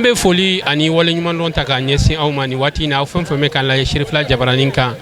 Ambe foli ani wale nyuman don ta ka ɲɛsin aw ma ni waati na aw fɛn fɛn bɛ kan la Shirifila jabaranin kan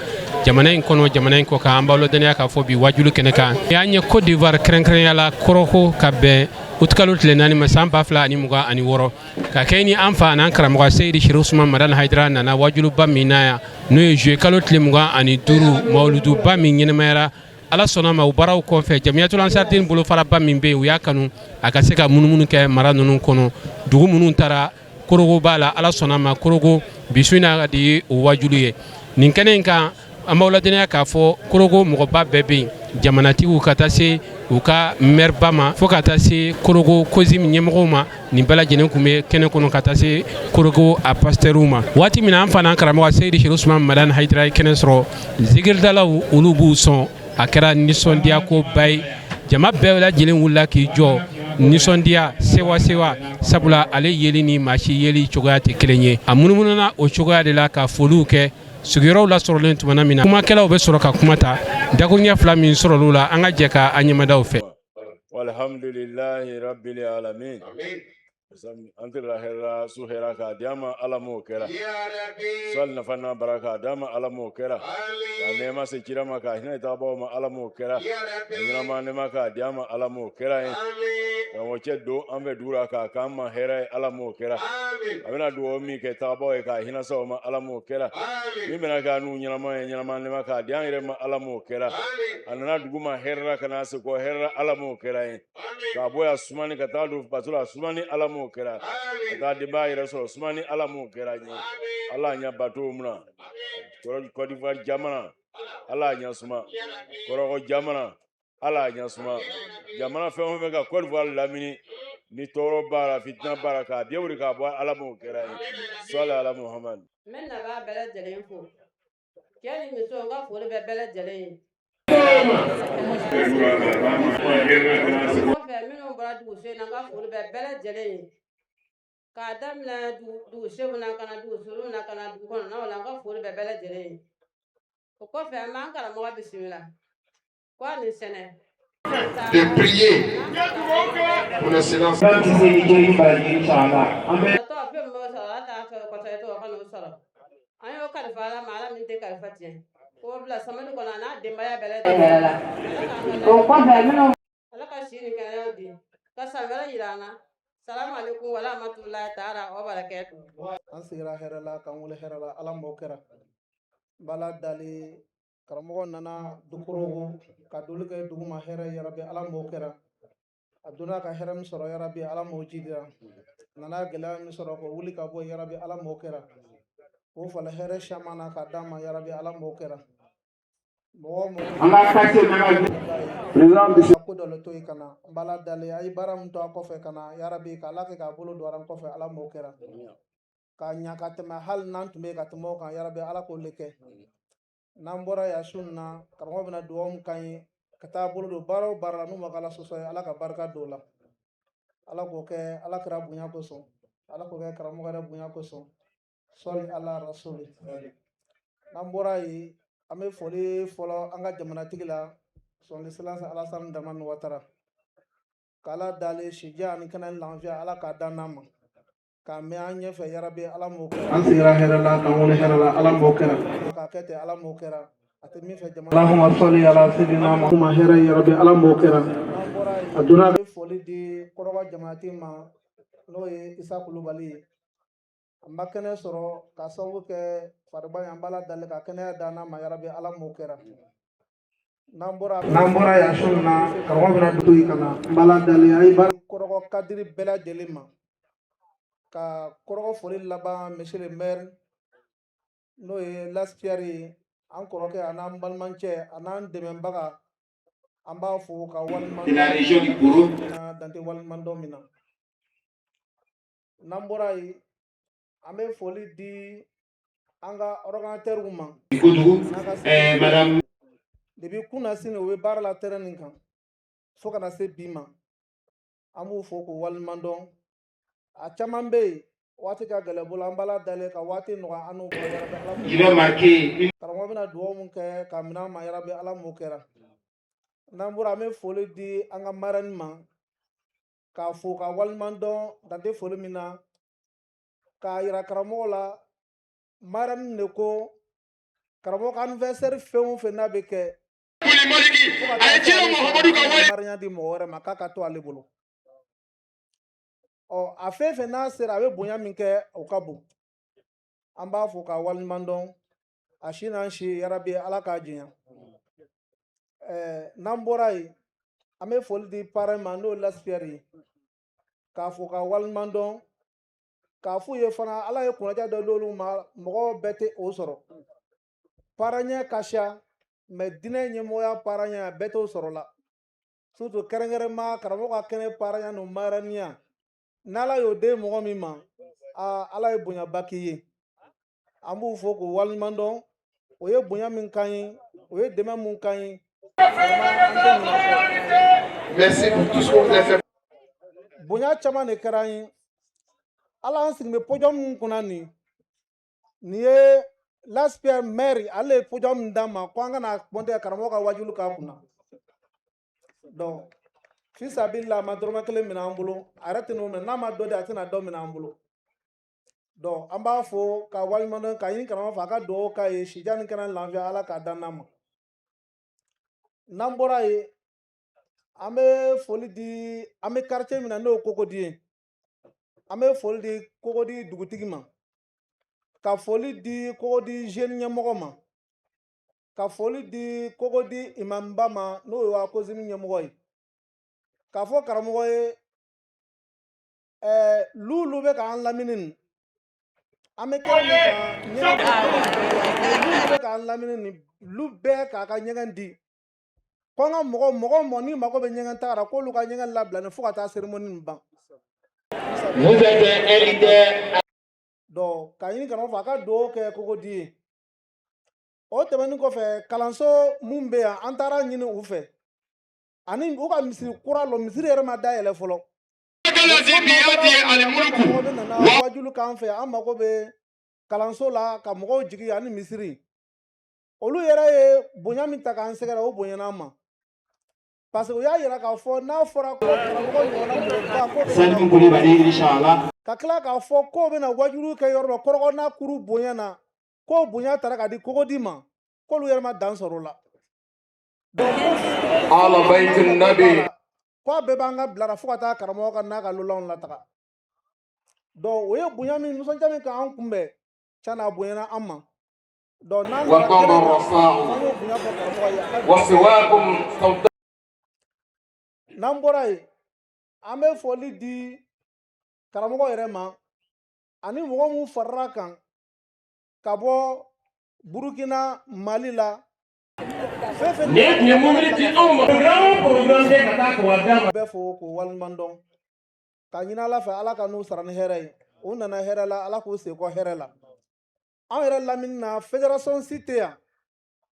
jamana in kɔnɔ jamana in kɔ kan an b'aw ladɔnniya k'a fɔ bi wajulu kɛnɛ kan y'a ɲɛ Côte d'Ivoire kɛrɛnkɛrɛnya la kɔrɔko ka bɛn utikalo tile 4 ma san 2026 ka kɛ ni an fa n'an karamɔgɔ Seyidi Sirif Usumani Madani Hayidara nana wajuluba min na yan n'o ye juillet kalo tile 25 mawuluduba min ɲɛnɛmayara Ala sɔnna ma u baaraw kɔfɛ Jamiyatul Ansarudine bolofaraba min bɛ yen u y'a kanu a ka se ka munumunu kɛ mara ninnu kɔnɔ dugu minnu taara Korogo b'a la Ala sɔnna ma Korogo bisu na ka di o wajulu ye nin kɛnɛ in kan an b'aw ladɔnniya k'a fɔ Korogo mɔgɔba bɛɛ bɛ yen jamanatigiw ka taa se u ka maire ma fo ka taa se Korogo COSIM ɲɛmɔgɔw ma nin bɛɛ lajɛlen tun bɛ kɛnɛ kɔnɔ ka taa se Korogo a pasteurs ma waati min na an fa n'an karamɔgɔ Seyidi Sirif Usumani Madani Hayidara ye kɛnɛ sɔrɔ zikiridalaw olu b'u sɔn a kɛra nisɔndiya ko ba ye jama bɛɛ lajɛlen wulila k'i jɔ nisɔndiya sewa sabula ale yeli ni maasi yeli cogoya tɛ kelen ye a munumununa o cogoya de la ka foliw kɛ sigiyɔrɔw la sɔrɔlen tumana min na kumakɛlaw bɛ sɔrɔ ka kuma ta dakuruɲɛ 2 min sɔrɔl'u la an ka jɛ ka an ɲɛmadaw fɛ walhamdulillahi rabbil alamin antira hera su hera ka diama ala mo kera sal na fana baraka dama ala mo kera ya nema se kirama ka hina ta ba ma ala mo kera ya ma nema ka diama ala mo kera ya mo che do ambe dura ka kama hera ala mo kera abena do mi ke ta ba ka hina so ma ala mo kera mi mena ka nu nyama nema ka dian ire ma ala mo kera anana duguma hera kana se ko hera ala mo kera ka boya sumani ka ta do batula sumani ala mo kera ka diba ire so sumani ala mo kera ni ala nya bato muna Côte d'Ivoire jamana ala nya suma Korogo jamana ala nya suma jamana fe on ka Côte d'Ivoire lamini ni toro bara fitna bara ka biewri ka bo ala mo kera ni sala ala muhammad men na ba bela jelen fo keni mi so nga fo le bela jelen ko fe minu bara du se na nga fo le bela jelen ka damla du se na kana du suru na kana du kono na wala nga fo le bela jelen ko fe man kala mo bismillah kwa ni sene de prier pour le silence. Ayo kalifala mala min te kalifati ko bla samadu kona na dembaya bele o ko be mino ala ka shiri kana di ka sangala yirana salamu alaikum wa rahmatullahi ta'ala wa barakatuh an sigira hɛrɛ la kan wele hɛrɛ la ala m'o kɛra bala dali karamɔgɔ nana dukorogo ka doli kɛ duguma hɛrɛ yarabi ala m'o kɛra a donna ka hɛrɛ min sɔrɔ yarabi ala m'o jidira nana gɛlɛya min sɔrɔ ko wuli ka bɔ yarabi ala m'o kɛra o fala hɛrɛ caman na ka d'a ma yarabi ala m'o kɛra mɔgɔ mɔgɔ ko dɔ le to yen kana bala dali a ye baara min to a kɔfɛ kana yarabi ka ala kɛ k'a bolo don an kɔfɛ ala m'o kɛra ka ɲa ka tɛmɛ hali n'an tun bɛ ka tɛmɛ o kan yarabi ala k'o le kɛ n'an bɔra yan su na karamɔgɔ bɛna dugawu min kan ye ka taa bolo don baara o baara la n'u ma k'ala sɔsɔ ye ala ka barika don o la ala k'o kɛ ala kɛra bonya kosɔn ala k'o kɛ karamɔgɔ yɛrɛ bonya kosɔn sɔli ala rasuli n'an bɔra yen an bɛ foli fɔlɔ an ka jamanatigi la son excellence Alassane Dramane Ouattara k'ala dale sija ani kɛnɛ lafiya ala k'a dan n'a ma k'a mɛn an ɲɛfɛ yarabi ala m'o kɛra an sigira hɛrɛ la k'an wele hɛrɛ la ala m'o kɛra k'a kɛ ten ala m'o kɛra a tɛ min fɛ jamana Allahumma sɔli ala sayidina Muhammad hɛrɛ yarabi ala m'o kɛra a donna bɛ foli di kɔrɔba jamanatigi ma n'o ye Isa Kulubali ye an ma kɛnɛ sɔrɔ ka sababu kɛ fariba ye an b'a la dali ka kɛnɛya dan n'a ma yarabi ala m'o kɛra n'an bɔra yan su na karamɔgɔ bɛna dugu yi kana n b'a la dali a ye baara kɔrɔgɔ kadiri bɛɛ lajɛlen ma ka kɔrɔgɔ foli laban monsieur le maire n'o ye Laspierre ye an kɔrɔkɛ a n'an balimacɛ a n'an dɛmɛbaga an b'a fo ka waliɲuman dante waliɲuman dɔn min na n'an bɔra yen an bɛ foli di an ka ordonnateurs ma madame depuis kunna sini u bɛ baara la terrain nin kan fo kana se bi ma an b'u fo k'u waliɲuman dɔn a caman bɛ yen waati ka gɛlɛ bolo an b'a la dalen ka waati nɔgɔya an n'u bolo yarabi karamɔgɔ bɛna dugawu min kɛ ka minɛ an ma yarabi ala m'o kɛra n'an bɔra an bɛ foli di an ka marraine ma k'a fo ka waliɲuman dɔn dante foli min na k'a yira karamɔgɔ la maram ne ko karamɔgɔ ka anniversaire fɛn o fɛn n'a bɛ kɛ fo ka taa fɔ mariya di mɔgɔ wɛrɛ ma k'a ka to ale bolo a fɛn fɛn n'a sera a bɛ bonya min kɛ o ka bon an b'a fɔ k'a waleɲuman dɔn a si n'an si yarabi ala k'a janya n'an bɔra yen an bɛ foli di parrain ma n'o ye Laspierre ye k'a fɔ k'a waleɲuman dɔn k'a f'u ye fana ala ye kunnaja dɔ d'olu ma mɔgɔ bɛɛ tɛ o sɔrɔ parrain ɲɛ ka ca mais dinɛ ɲɛmɔgɔya parrain ɲɛ a bɛɛ t'o sɔrɔ la surtout kɛrɛnkɛrɛnma karamɔgɔ ka kɛnɛ parrain ɲɛ n'o maraniya n'ala y'o den mɔgɔ min ma ala ye bonyaba k'i ye an b'u fɔ k'u waleɲuman dɔn o ye bonya min kan ye o ye dɛmɛ min kan ye Merci pour tout ce que vous avez fait. bonya caman de kɛra an ye ala an sigi bɛ podium min kunna nin ye Laspierre maire ale ye podium min d'an ma ko an kana kɔnte karamɔgɔ ka wajulu k'a kunna donc fisabila a ma dɔrɔmɛ kelen minɛ an bolo a yɛrɛ tɛn'o minɛ n'a ma dɔ di a tɛna dɔ minɛ an bolo donc an b'a fɔ ka waleɲuman dɔn ka ɲini karamɔgɔ fɛ a ka dugawu k'a ye sija ni kɛnɛ lafiya ala k'a dan n'a ma n'an bɔra yen an bɛ foli di an bɛ quartier min na n'o ye Kokodi ye an bɛ foli di Kokodi dugutigi ma ka foli di Kokodi jeune ɲɛmɔgɔ ma ka foli di Kokodi imamba ma n'o ye wa kozini ɲɛmɔgɔ ye k'a fɔ karamɔgɔ ye lulu bɛ k'an lamini nin an bɛ kɛnɛ min kan lulu bɛ k'an lamini nin lu bɛɛ k'a ka ɲɛgɛn di ko an ka mɔgɔ ni mago bɛ ɲɛgɛn tagara k'olu ka ɲɛgɛn labila ni fo ka taa cérémonie nin ban donc ka ɲini karamɔgɔ fɛ a ka dugawu kɛ Kokodi ye o tɛmɛnen kɔfɛ kalanso mun bɛ yan an taara ɲini u fɛ ani u ka misiri kura lɔ misiri yɛrɛ ma dayɛlɛ fɔlɔ mɔgɔ bɛ nana wajulu k'an fɛ an mago bɛ kalanso la ka mɔgɔw jigi ani misiri olu yɛrɛ ye bonya min ta k'an sɛgɛrɛ o bonyana an ma parce que u y'a yira k'a fɔ n'a fɔra ko karamɔgɔ ɲɔgɔnna ka tila k'a fɔ ko bɛna wajulu kɛ yɔrɔ dɔ kɔrɔgɔ n'a kuru bonyana ko bonya taara ka di Kokodi ma k'olu yɛrɛ ma dan sɔrɔ o la ko a bɛɛ b'an ka bilara fo ka taa karamɔgɔ ka n'a ka lolanw lataga donc o ye bonya min nisɔndiya min k'an kunbɛn tiɲɛ na a bonyana an ma donc n'an y'o bonya fɔ karamɔgɔ ye n'an bɔra yen an bɛ foli di karamɔgɔ yɛrɛ ma ani mɔgɔ mun farala kan ka bɔ Burukina Mali la bɛɛ fo k'u waleɲuman dɔn ka ɲini ala fɛ ala ka n'u sara ni hɛrɛ ye u nana hɛrɛ la ala k'u segin kɔ hɛrɛ la an yɛrɛ lamini na fédération si tɛ yan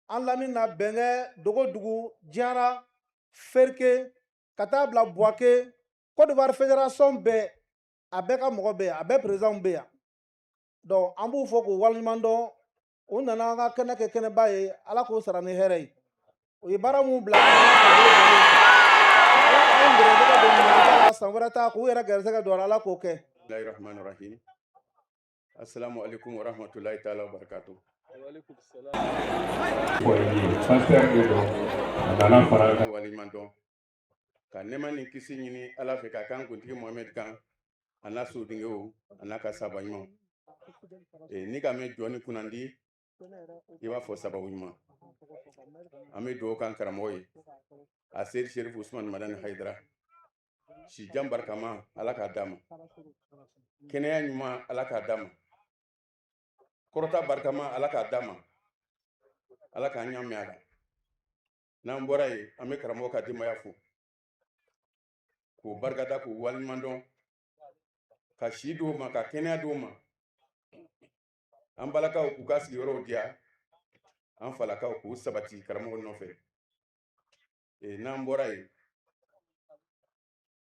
an lamini na Bɛnkɛ Dogodugu Jara Ferke ka taa bila Buwake Côte d'Ivoire fédération bɛɛ a bɛɛ ka mɔgɔ bɛ yan a bɛɛ président bɛ yan donc an b'u fɔ k'u waleɲuman dɔn u nana an ka kɛnɛ kɛ kɛnɛba ye ala k'u sara ni hɛrɛ ye u ye baara mun bila san wɛrɛ ta k'u yɛrɛ gɛrɛsɛgɛ don ala k'o kɛ Bismillahirrahmanirrahim. Assalamu alaikum wa rahmatullahi ta'ala wa barakatuh. Waleɲuman dɔn ka nɛɛma ni kisi ɲini ala fɛ ka kan kuntigi Mohamed kan a n'a sodengew a n'a ka saba ɲuman ni ka mɛn jɔ ni kunnandi i b'a fɔ sababu ɲuman an bɛ dugawu kan karamɔgɔ ye a seri Sherifu Usmani Madani Hayidara si jan barikama ala k'a d'a ma kɛnɛya ɲuman ala k'a d'a ma kɔrɔta barikama ala k'a d'a ma ala k'an ɲa mɛn a la n'an bɔra yen an bɛ karamɔgɔ ka denbaya fo k'u barikada k'u waleɲuman dɔn ka si d'u ma ka kɛnɛya d'u ma an balakaw k'u ka sigiyɔrɔw diya an falakaw k'u sabati karamɔgɔ nɔfɛ n'an bɔra yen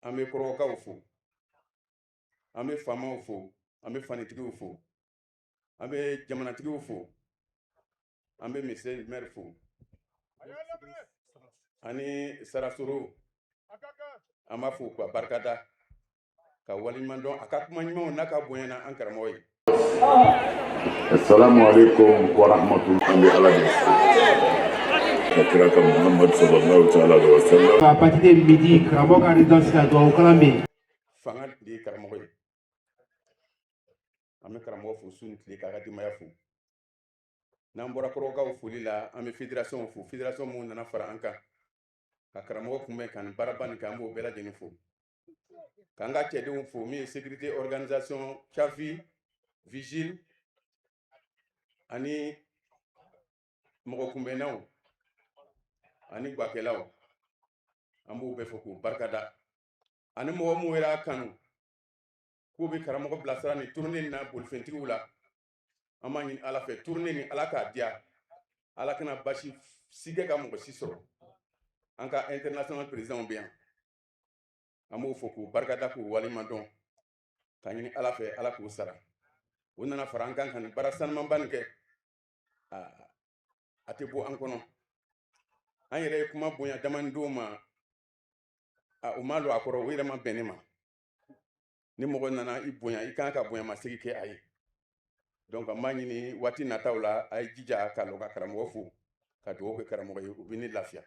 an bɛ kɔrɔkaw fo an bɛ faamaw fo an bɛ fanitigiw fo an bɛ jamanatigiw fo an bɛ monsieur maire fo ani sarasoro an b'a fo k'a barikada ka waleɲuman dɔn a ka kuma ɲumanw n'a ka bonyana an karamɔgɔ ye Assalamu alaikum wa rahmatullahi wa à partir de midi, Karamoko a résidence à Douaoukalambe. Fanga de Karamoko. Ame Karamoko fu sun tile k'a ka dimaya fu. N'an bɔra kɔrɔkaw foli la, an bɛ fédération fu. Fédération mun nana fara an kan. Ka Karamoko kunbɛn ka nin baaraba nin kɛ an b'o bɛɛ lajɛlen fo. K'an ka cɛdenw fo min ye sécurité organisation Chafi, Vigile ani mɔgɔ kunbɛnnaw ani gbakɛlaw an b'u bɛɛ fo k'u barikada ani mɔgɔ mun yɛrɛ kanu k'u bɛ karamɔgɔ bilasira ni tournée na bolifɛntigiw la an b'a ɲini ala fɛ tournée ni ala k'a diya ala kana basi si kɛ ka mɔgɔ si sɔrɔ an ka international président bɛ yan an b'u fo k'u barikada k'u waleɲuman k'a ɲini ala fɛ ala k'u sara u nana fara an kan ka nin baara sanumanba nin kɛ a tɛ bɔ an kɔnɔ an yɛrɛ ye kuma bonya damani d'o ma u ma don a kɔrɔ u yɛrɛ ma bɛn ne ma ni mɔgɔ nana i bonya i kan ka bonya masegi kɛ a ye donc an b'a ɲini waati nataw la a ye jija ka lɔ ka karamɔgɔ fo ka dugawu kɛ karamɔgɔ ye u bɛ ne lafiya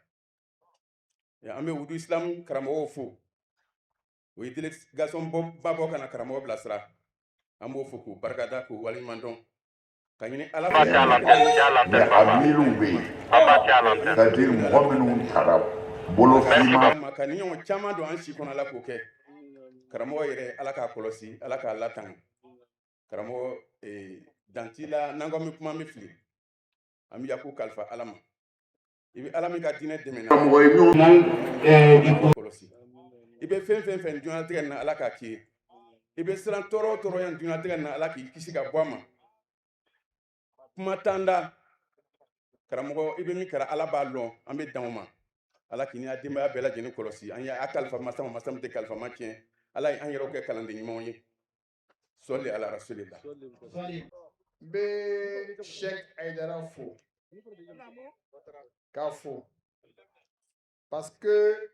an bɛ wudu islam karamɔgɔw fo o ye délégation ba bɔ ka na karamɔgɔ bilasira an b'o fo k'u barikada k'u waleɲuman dɔn ka ɲini ala fɛ mais a miiriw bɛ yen c'est-à-dire mɔgɔ minnu taara bolofima ka ni ɲɔgɔn caman don an si kɔnɔ ala k'o kɛ karamɔgɔ yɛrɛ ala k'a kɔlɔsi ala k'a latanga karamɔgɔ danti la n'an ko an bɛ kuma an bɛ fili an bɛ yaku kalifa ala ma i bɛ ala min ka diinɛ dɛmɛ na kɔlɔsi i bɛ fɛn fɛn fɛn diɲɛlatigɛ na ala k'a k'i ye i bɛ siran tɔɔrɔ o tɔɔrɔ yan diɲɛlatigɛ na ala k'i kisi ka bɔ a ma kuma tanda karamɔgɔ i bɛ min kɛra ala b'a lɔn an bɛ dan o ma ala k'i ni a denbaya bɛɛ lajɛlen kɔlɔsi an y'a kalifa masa ma masa min tɛ kalifa ma tiɲɛ ala ye an yɛrɛw kɛ kalanden ɲumanw ye sɔli ala rasulillah n bɛ Cheikh Aïdara fo k'a fo parce que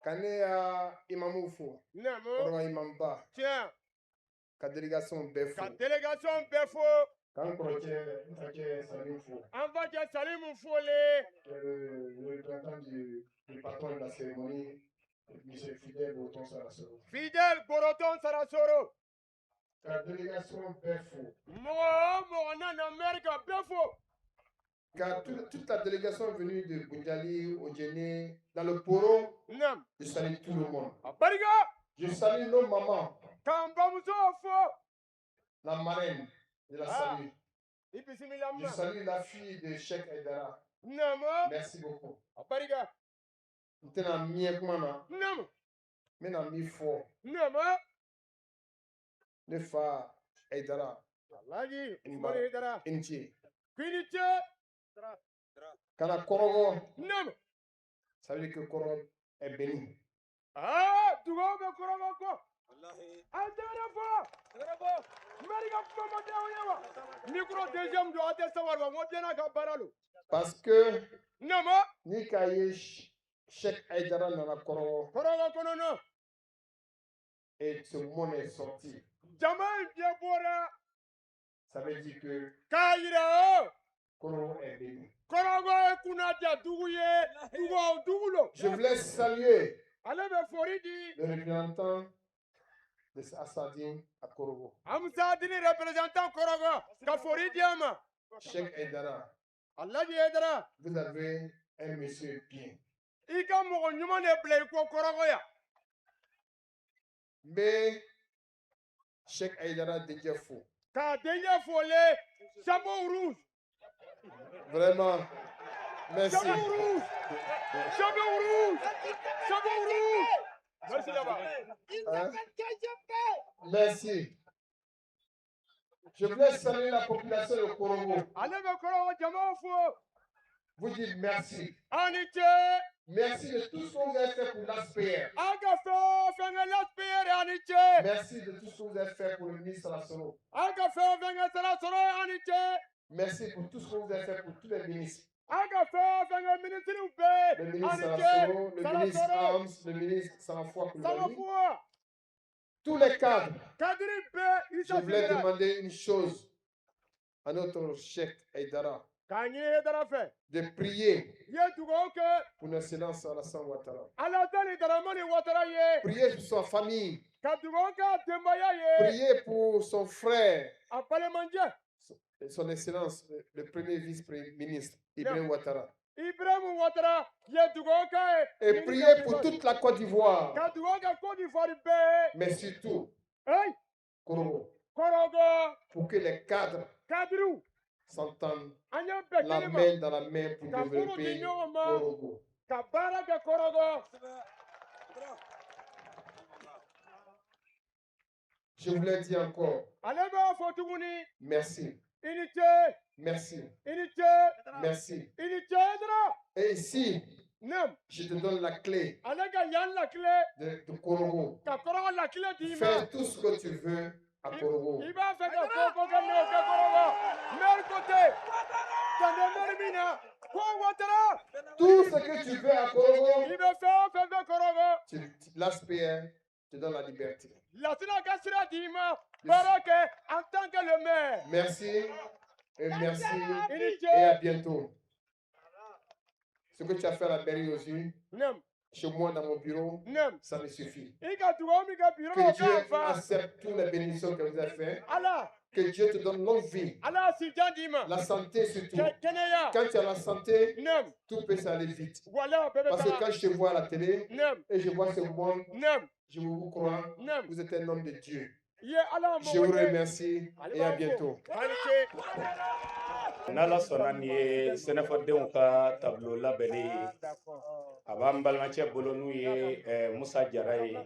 ka ne ya imamu fo kɔrɔma imamba ka délégation bɛɛ fo k'an kɔrɔcɛ n facɛ Salimu fo an facɛ Salimu fole le représentant du patron de la cérémonie monsieur Fidèle Boroton Sarasoro Fidèle Boroton Sarasoro ka délégation bɛɛ fo mɔgɔ nana Amérique bɛɛ fo car toute la délégation venue de Boundiali, Odjene, dans le Poro, je salue tout le monde. Je salue nos mamans, la marraine, je la salue. Je salue la fille de Cheikh Aïdara. Merci beaucoup. Nous sommes mis comment mais nous mis fort. Ne fa Aïdara. Inti. Kana Korogo, ça veut dire que Korogo est béni. Ah, tu vas me Korogo quoi? Parce que ni kaye Cheikh Aïdara dans la Korogo et ce mot est sorti. Ça veut dire que Korogo est béni. Je voulais saluer le représentant de Assadine à Korogo. Cheikh Aïdara, vous avez un monsieur bien. Mais Cheikh Aïdara déjà faux. Vraiment, merci. Merci. Je voulais saluer la population de Korogo. Vous dites merci. Merci de tout ce que vous avez fait pour l'ASPR. Merci de tout ce que vous avez fait pour le ministre Sarasoro. Merci pour tout ce que vous avez fait pour tous les ministres. Le ministre Sarasoro, le ministre Arms, le ministre Sanafua Koulibaly. tous les cadres, Kadiri be je Isa voulais Sigera. demander une chose à notre chef Aïdara, Kanyi Hedara fe. de prier Ye dugo ke. pour notre silence Alassane Ouattara. Alatani daramani watara ye. Priez pour sa famille. Kadugo ka dembaya ye. Priez pour son frère, Apale manje. son excellence, le premier vice-ministre, Ibrahim Ouattara. Ibrahim watara. Ye dugo ka. Et priez pour toute la Côte d'Ivoire, Kadugo ka Côte d'Ivoire be. mais surtout, Hey. Korogo, Korogo. pour que les cadres Kadru. s'entendent Anya la bekelima. main dans la main pour développer Korogo. Kabara ke Korogo. Je voulais dire encore Aleba fotuguni. merci, Unité. merci, Unité. merci. Unité dra. Et ici, Nem. je te donne la clé Alaga yan la clé. de Korogo. Ka Korogo la clé d'ima. Fais tout ce que tu veux à Korogo. Il va faire que Korogo. Mer côté. Tande mermina. Ko watara. Tout ce que tu veux à Korogo, Il va faire que Korogo. l'ASPR te donne la liberté. La tina kasira d'ima. Barake en tant que le maire. Merci et merci Unité. et à bientôt. Ce que tu as fait à la mairie aussi, Nem. chez moi dans mon bureau, Nem. ça me suffit. Ika tuwa mi ka biro Que Dieu ka fa. accepte toutes les bénédictions que vous avez faites. Ala. Que Dieu te donne longue vie. Ala si jandima. La santé surtout. Keneya. Quand tu as la santé, Nem. tout peut s'aller vite. Voilà bébé. Parce que quand je te vois à la télé Nem. et je vois ce monde, Nem. je vous crois, Nem. vous êtes un homme de Dieu. Ye ala mo. Je vous remercie et à bientôt. n'ala sɔnna nin ye sɛnɛfɔdenw ka tableau labɛnni ye a b'an balimakɛ bolo n'u ye musa jara ye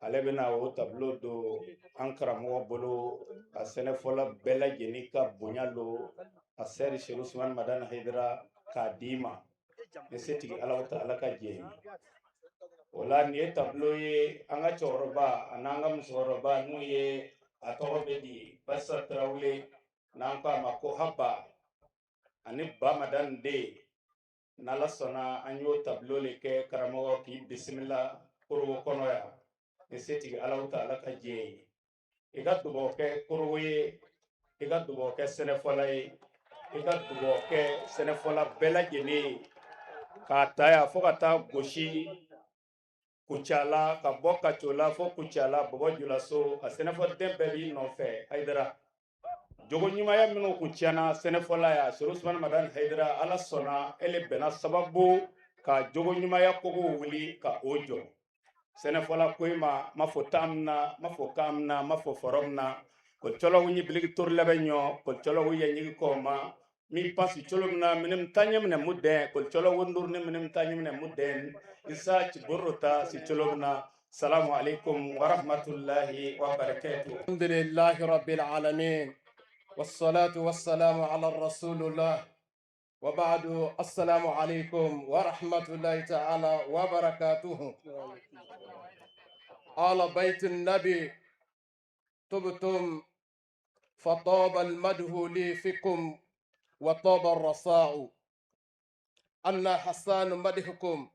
ale bɛna o tableau don an karamɔgɔ bolo a sɛnɛfɔla bɛɛ lajɛlen ka bonya lo a sɛri seku usumani madani hayidara k'a di ma ni setigi ala ta ala ka jɛ o la nin ye tableau ye an ka cɛkɔrɔba a n'an ka musokɔrɔba n'u ye a tɔgɔ bɛ di basa tarawele n'an ko a ma ko haba ani ba madan de n'ala sɔnna an y'o tableau le kɛ karamɔgɔ k'i bisimila Korogo kɔnɔ yan ni setigi ala ta ala ka jɛ ye i ka dugawu kɛ Korogo ye i ka dugawu kɛ sɛnɛfɔla ye i ka dugawu kɛ sɛnɛfɔla bɛɛ lajɛlen ye k'a ta yan fo ka taa gosi Kucala ka bɔ Kacola fo Kucala Bɔbɔ Julaso a sɛnɛfɔden bɛɛ b'i nɔfɛ Hayidara jogo ɲumanya minnu kun tiɲɛna sɛnɛfɔla ya Seku Usumani Madani Hayidara ala sɔnna ele bɛnna sababu ka jogo ɲumanya kogo wuli ka o jɔ sɛnɛfɔla ko ma fɔ tam na ma fɔ kam na ma fɔ forom na ko cɔlɔgu ɲi biligi tori lɛbɛ ɲɔ ko cɔlɔgu ye ɲigi kɔma mi pasi cɔlɔgu na minim tanya minɛ mu dɛn ko cɔlɔgu ndur ne minim tanya minɛ mu dɛn isa ci borota si cɔlɔgu na salamu alaikum wa rahmatullahi wa barakatuh alhamdulillahi rabbil alamin والصلاة والسلام على رسول الله وبعد السلام عليكم ورحمة الله تعالى وبركاته آل بيت النبي طبتم فطاب المده لي فيكم وطاب الرصاع أنا حسان مدحكم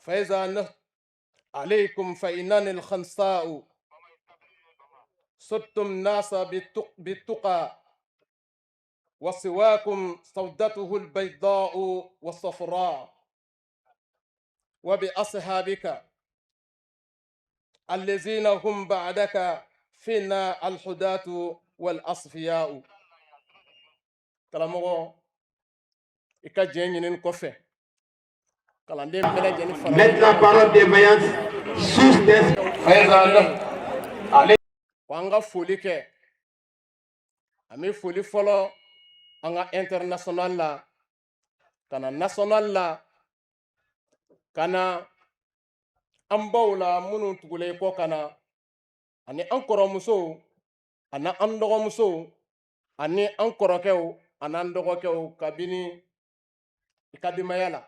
فإذا نهت عليكم فإنني الخنساء صدتم الناس بالتقى وسواكم سودته البيضاء والصفراء وبأصحابك الذين هم بعدك فينا الحداة والأصفياء كلامه إكاجين كوفي Mettre la parole des vaillants sous des wanga foli kɛ an bɛ foli fɔlɔ an ka international la kana national la kana an baw la minnu tugulen kɔ kana ani an kɔrɔmusow ani an dɔgɔmusow ani an kɔrɔkɛw ani an dɔgɔkɛw kabini i ka denbaya la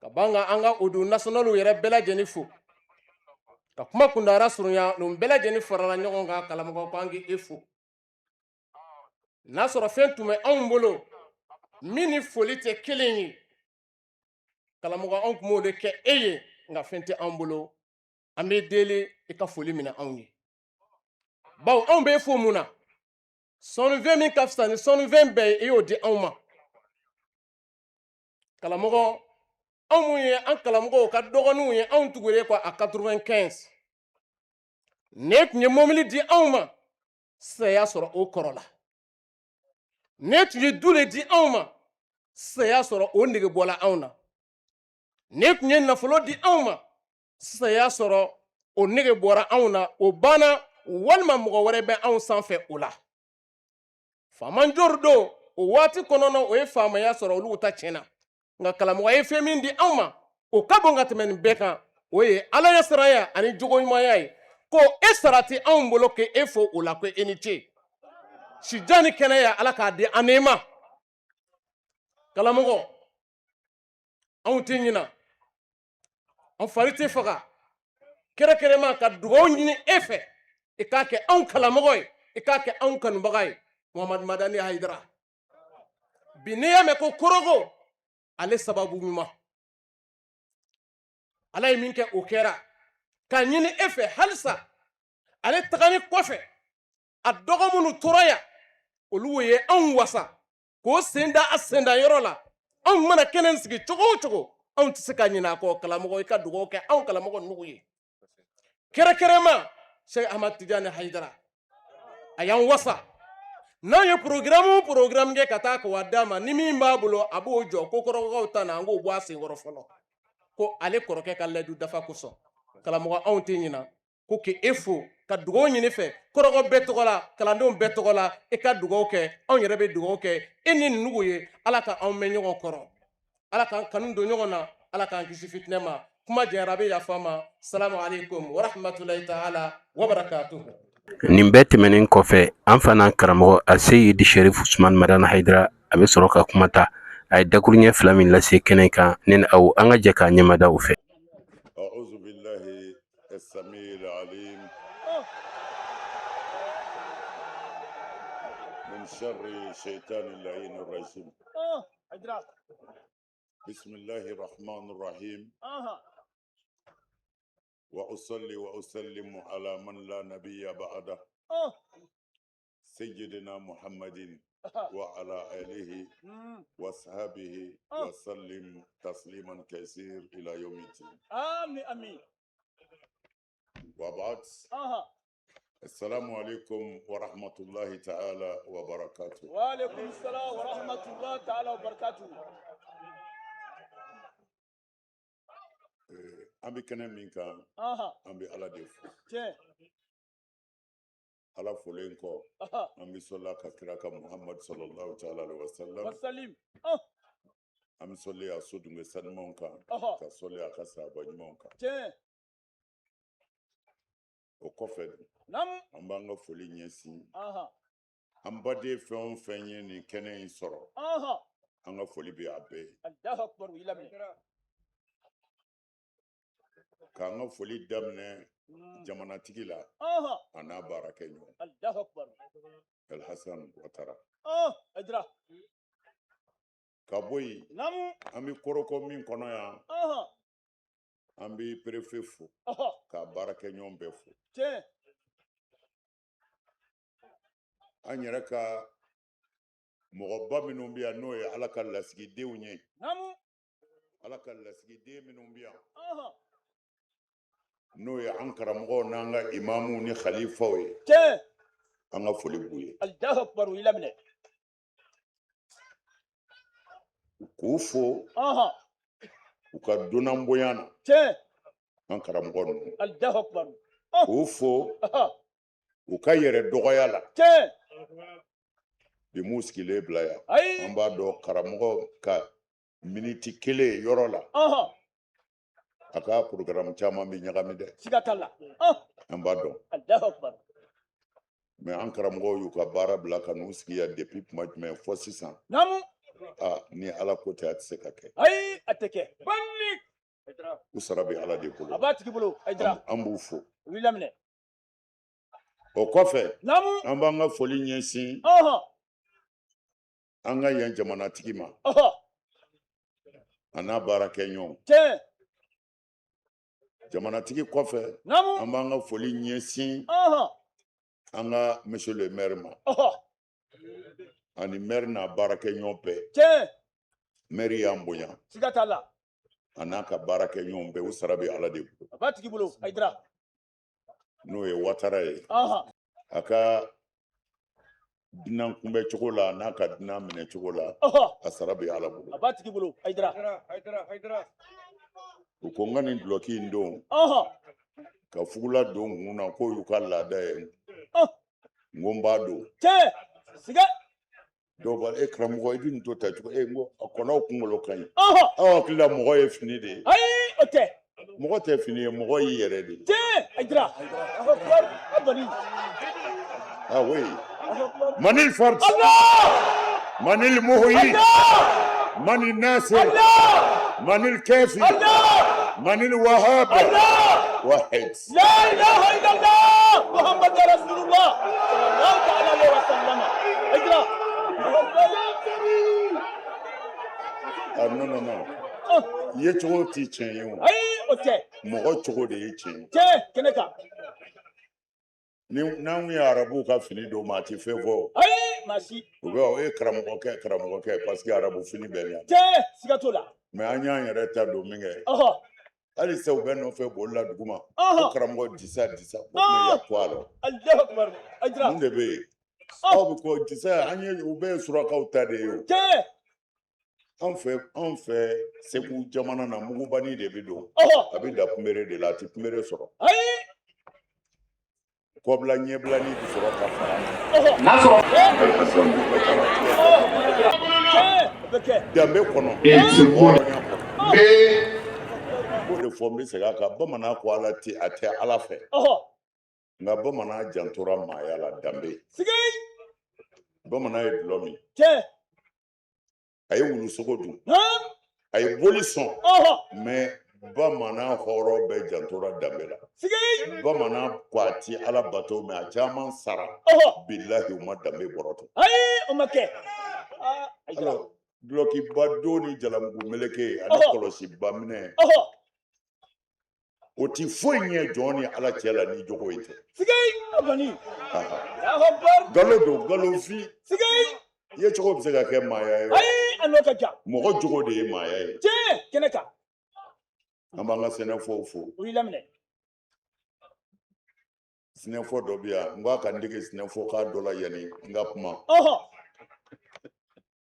ka ban ka an ka odu nationalw yɛrɛ bɛɛ lajɛlen fo ka kuma kundara surunya nun bɛɛ lajɛlen farala ɲɔgɔn kan kalamɔgɔ ko an k'i fo n'a sɔrɔ fɛn tun bɛ anw bolo min ni foli tɛ kelen ye kalamɔgɔ anw tun b'o de kɛ e ye nka fɛn tɛ anw bolo an bɛ deli I ka foli minɛ anw ye bawo anw bɛ fo mun na sɔnifɛn min ka fisa ni sɔnifɛn bɛɛ ye I y'o di anw ma kalamɔgɔ anw mun ye an kalamɔgɔw ka dɔgɔninw ye anw tugulen kɔ a 95 ne tun ye mobili di anw ma saya sɔrɔ o kɔrɔ la ne tun ye du le di anw ma saya sɔrɔ o nege bɔla anw na ne tun ye nafolo di anw ma saya sɔrɔ o nege bɔra anw na o banna walima mɔgɔ wɛrɛ bɛ anw sanfɛ o la famanjoro don o waati kɔnɔna o ye faamaya sɔrɔ olu ta tiɲɛna nka kalamɔgɔ ye fɛn min di anw ma o ka bon ka tɛmɛ nin bɛɛ kan o ye ala ɲɛ siranya ani jogo ɲumanya ye ko e sara tɛ anw bolo ke e fo o la ko e ni ce sijan ni kɛnɛya ala k'a di an ma kalamɔgɔ anw tɛ ɲina an fari tɛ faga kɛrɛkɛrɛma ka dugawu ɲini e fɛ I k'a kɛ anw kalamɔgɔ ye I k'a kɛ anw kanubaga ye Muhamadu Madani Hayidara bi n'i y'a mɛn ko korogo ale sababu ɲuman ala ye min kɛ o kɛra ka ɲini e fɛ halisa ale tagani kɔfɛ a dɔgɔ minnu tora yan olu ye anw wasa k'o sen da a senda yɔrɔ la anw mana kɛnɛ sigi cogo o cogo anw tɛ se ka ɲinɛ a kɔ kalamɔgɔ I ka dugawu kɛ anw kalamɔgɔ nugu ye kɛrɛkɛrɛma Sheikh Ahmad Tijani Hayidara a y'an wasa n'an ye programme kɛ ka taa k'o d'a ma ni min b'a bolo a b'o jɔ ko kɔrɔbɔrɔw ta na an k'o bɔ a senkɔrɔ fɔlɔ ko ale kɔrɔkɛ ka layidu dafa kosɔn kalamɔgɔ anw tɛ ɲina ko k'e fo ka dugawu ɲini fɛ kɔrɔkɔ bɛɛ tɔgɔ la kalandenw bɛɛ tɔgɔ la I ka dugawu kɛ anw yɛrɛ bɛ dugawu kɛ e ni nugu ye ala ka anw mɛn ɲɔgɔn kɔrɔ ala k'an kanu don ɲɔgɔn na ala k'an kisi fitinɛ ma kuma jɛra a bɛ yafa ma salamu alaikum wa rahmatulahi ta'ala wa barakatuhu nin bɛɛ tɛmɛnen kɔfɛ an fana karamɔgɔ Aseyidi Sherif Usman Madani Hayidara a bɛ sɔrɔ ka kuma ta a ye dakuruɲɛ 2 min lase kɛnɛ kan ne ni aw an ka jɛ k'a ɲɛmada u fɛ أعوذ بالله السميع العليم من شر الشيطان اللعين الرجيم بسم الله الرحمن الرحيم وأصلي وأسلم على من لا نبي بعده سيدنا محمد وعلى آله وصحبه وسلم تسليما كثير إلى يوم الدين آمين آمين وبعد السلام عليكم ورحمة الله تعالى وبركاته وعليكم السلام ورحمة الله تعالى وبركاته an bɛ kɛnɛ min kan an bɛ ala de fo ala folen kɔ an bɛ sɔla ka kira ka muhammadu sallallahu ta'ala alaihi wasallam an bɛ sɔli a so dunke sanumanw kan ka sɔli a ka sahaba ɲumanw kan o kɔfɛ an b'an ka foli ɲɛsin an baden fɛn o fɛn ye nin kɛnɛ in sɔrɔ an ka foli bɛ a bɛɛ ye k'an ka foli daminɛ jamanatigi la a n'a baarakɛ ɲɔgɔn Elhasan Watara ka bɔ yen an bɛ kɔrɔkɔ min kɔnɔ yan an bɛ perefe fo k'a baarakɛ ɲɔgɔn bɛɛ fo an yɛrɛ ka mɔgɔba minnu bɛ yan n'o ye ala ka lasigidenw ye ala ka lasigiden minnu bɛ yan n'o ye an karamɔgɔw n'an ka imamuw ni khalifaw ye an ka foli b'u ye k'u fo u ka dunan bonya na an karamɔgɔ ninnu k'u fo u ka yɛrɛ dɔgɔya la bi m'u sigilen bila yan an b'a dɔn karamɔgɔ ka miniti kelen yɔrɔ la a ka programme caman bɛ ɲagami dɛ an b'a dɔn mais an karamɔgɔw y'u ka baara bila ka n'u sigi yan depuis kuma jumɛn fɔ sisan ni ala ko tɛ a tɛ se ka kɛ u sara bɛ ala de bolo an b'u fo o kɔfɛ an b'an ka foli ɲɛsin an ka yan jamanatigi ma a n'a baarakɛ ɲɔgɔn jamanatigi kɔfɛ an b'an ka foli ɲɛsin an ka monsieur le maire ma ani maire n'a baarakɛɲɔgɔn bɛɛ maire y'an bonya a n'a ka baarakɛɲɔgɔn bɛɛ u sara bɛ ala de bolo n'o ye Ouattara ye a ka dunan kunbɛ cogo la n'a ka dunan minɛ cogo la a sara bɛ ala bolo u ko n ka nin duloki in don ka fugula don kun na k'o y'u ka laada ye n ko n b'a don dɔw b'a e karamɔgɔ i bɛ nin to ta cogo n ko a kɔnɔw kunkolo ka ɲi aw hakili la mɔgɔ ye fini de ye mɔgɔ tɛ fini ye mɔgɔ y'i yɛrɛ de oui manil fard manil muhyi manil nasir manil kafi manil wahhab wahid la ilaha illallah muhammad rasulullah sallallahu ta'ala alaihi wasallam non ye cogo ti tiɲɛ ye o mɔgɔ cogo de ye tiɲɛ n'anw ye arabu ka fini don ma a ti fɛn fɔ u bɛ o ye karamɔgɔkɛ parce que arabu fini bɛ yan mais an y'an yɛrɛ ta don min kɛ hali sisan u bɛ nɔfɛ boli la dugu ma ko karamɔgɔ disa ko ne ya to a la mun de bɛ yen aw bɛ ko disa an ye u bɛɛ ye surakaw ta de ye o anw fɛ Segu jamana na mugubani de bɛ don a bɛ da kunbere de la a ti kunbere sɔrɔ kɔbila ɲɛbilani bɛ sɔrɔ ka fara danbe kɔnɔ o de fɔ n bɛ segin a kan bamanan ko ala tɛ a tɛ ala fɛ nka bamanan jantora maaya la danbe bamanan ye dulɔ min a ye wulusogo dun a ye boli sɔn mais bamanan hɔrɔn bɛɛ jantora danbe la bamanan ko a ti ala bato mais a caman sara bilahi u ma danbe bɔrɔtɔ dulokiba don ni jalamugu meleke ani kɔlɔsiba minɛ o ti foyi ɲɛ jɔn ni ala cɛ la ni jogo ye tɛ galo don galofin i ye cogo bɛ se ka kɛ maaya ye mɔgɔ jogo de ye maaya ye an b'an ka sɛnɛfɔw fo sɛnɛfɔ dɔ bɛ yan n b'a ka n dege sɛnɛfɔ k'a dɔ la yanni n ka kuma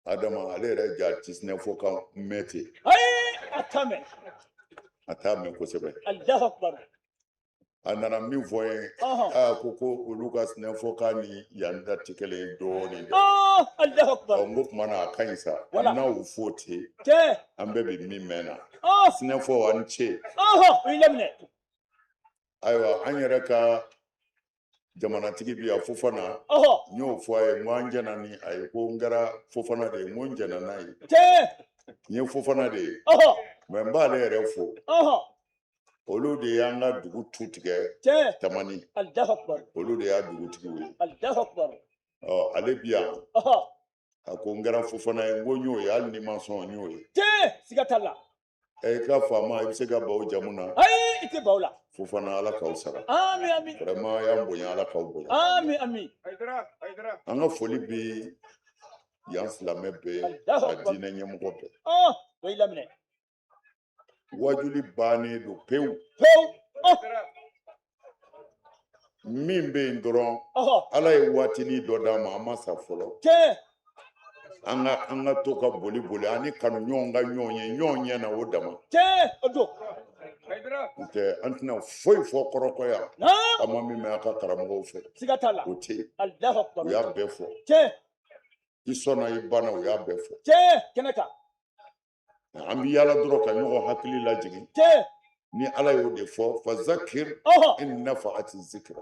Adama ale yɛrɛ ja ti sɛnɛfɔ kan mɛn ten a t'a mɛn kosɛbɛ a nana min fɔ ye ko olu ka sɛnɛfɔ kan ni yan da tɛ kelen ye dɔɔnin dɛ n ko tuma na a ka ɲi sa n'aw fo ten an bɛɛ bɛ min mɛn na sɛnɛfɔ a ni ce ayiwa an yɛrɛ ka jamanatigi bi yan Fofana n y'o fɔ a ye n ko an jɛna ni a ye ko n kɛra Fofana de ye n ko n jɛna n'a ye n ye Fofana de ye mais n b'ale yɛrɛ fo olu de y'an ka dugu tu tigɛ Tamani olu de y'a dugutigiw ye ale bi yan a ko n kɛra Fofana ye n ko n y'o ye hali ni ma sɔn n y'o ye i ka faama i bɛ se ka baw jamu na Fofana ala k'aw sara vraiment y'an bonya ala k'aw bonya an ka foli bɛ yan silamɛ bɛɛ a diinɛ ɲɛmɔgɔ bɛɛ wajuli bannen don pewu min bɛ yen dɔrɔn ala ye waatinin dɔ d'a ma an ma sa fɔlɔ an ka to ka boli ani kanu ɲɔgɔn ka ɲɔgɔn ye ɲɔgɔn ɲɛ na o dama ntɛ an tɛna foyi fɔ kɔrɔkɔ yan an ma min mɛn a ka karamɔgɔw fɛ o tɛ yen u y'a bɛɛ fɔ i sɔnna i banna u y'a bɛɛ fɔ an bɛ yaala dɔrɔn ka ɲɔgɔn hakili lajigin ni ala y'o de fɔ fa zakir in nafa'ati zikra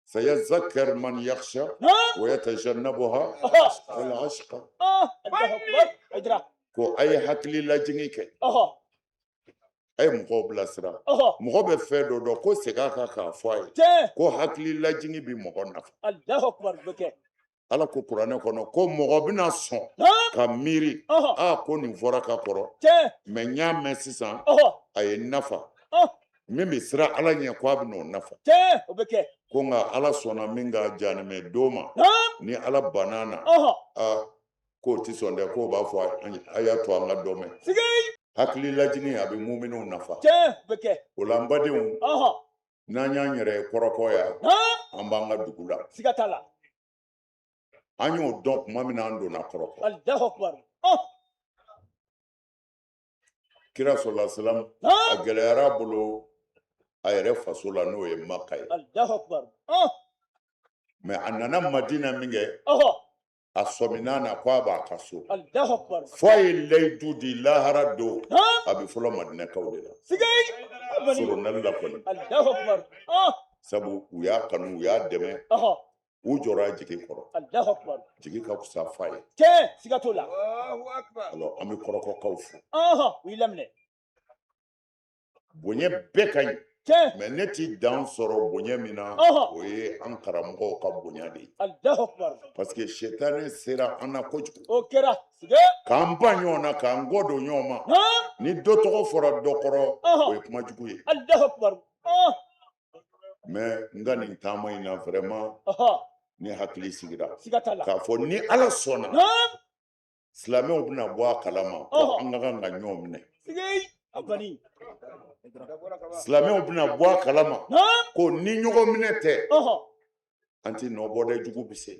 sayazakar man yakhsha wa yatajannabuha al-ashqa ko a ye hakili lajigin kɛ a ye mɔgɔw bilasira mɔgɔ bɛ fɛn dɔ dɔn ko segin a kan k'a fɔ a ye ko hakili lajigin bɛ mɔgɔ nafa ala ko kuranɛ kɔnɔ ko mɔgɔ bɛna sɔn ka miiri ko nin fɔra ka kɔrɔ mais n y'a mɛn sisan a ye nafa min bɛ siran ala ɲɛ ko a bɛ n'o nafa ko nka ala sɔnna min ka janimɛ don ma ni ala banna na k'o tɛ sɔn dɛ k'o b'a fɔ a y'a to an ka dɔ mɛn hakili lajini a bɛ muminɛw nafa o la n badenw n'an y'an yɛrɛ kɔrɔkɔ yan an b'an ka dugu la an y'o dɔn tuma min na an donna kɔrɔkɔ kira sɔrɔla silam a gɛlɛyara a bolo a yɛrɛ faso la n'o ye maka ye mɛ a nana madina min kɛ a sɔminna na ko a b'a ka so fo a ye layidu di lahara don a bɛ fɔlɔ madinɛkaw de la soronali la kɔni sabu u y'a kanu u y'a dɛmɛ u jɔra jigi kɔrɔ jigi ka fisa fa ye alors an bɛ kɔrɔkɔkaw fo bonya bɛɛ ka ɲi mɛ ne ti dan sɔrɔ bonya min na o ye an karamɔgɔw ka bonya de ye parce que shetani sera an na kojugu k'an ba ɲɔgɔn na k'an kɔ don ɲɔgɔn ma ni dɔ tɔgɔ fɔra dɔ kɔrɔ o ye kuma jugu ye mɛ n ka nin taama in na vraiment ni hakili sigira k'a fɔ ni ala sɔnna silamɛw bɛna bɔ a kalama ko an ka kan ka ɲɔgɔn minɛ silamɛw bɛna bɔ a kalama ko ni ɲɔgɔn minɛ tɛ an tɛ nɔ bɔ dɛ jugu bɛ se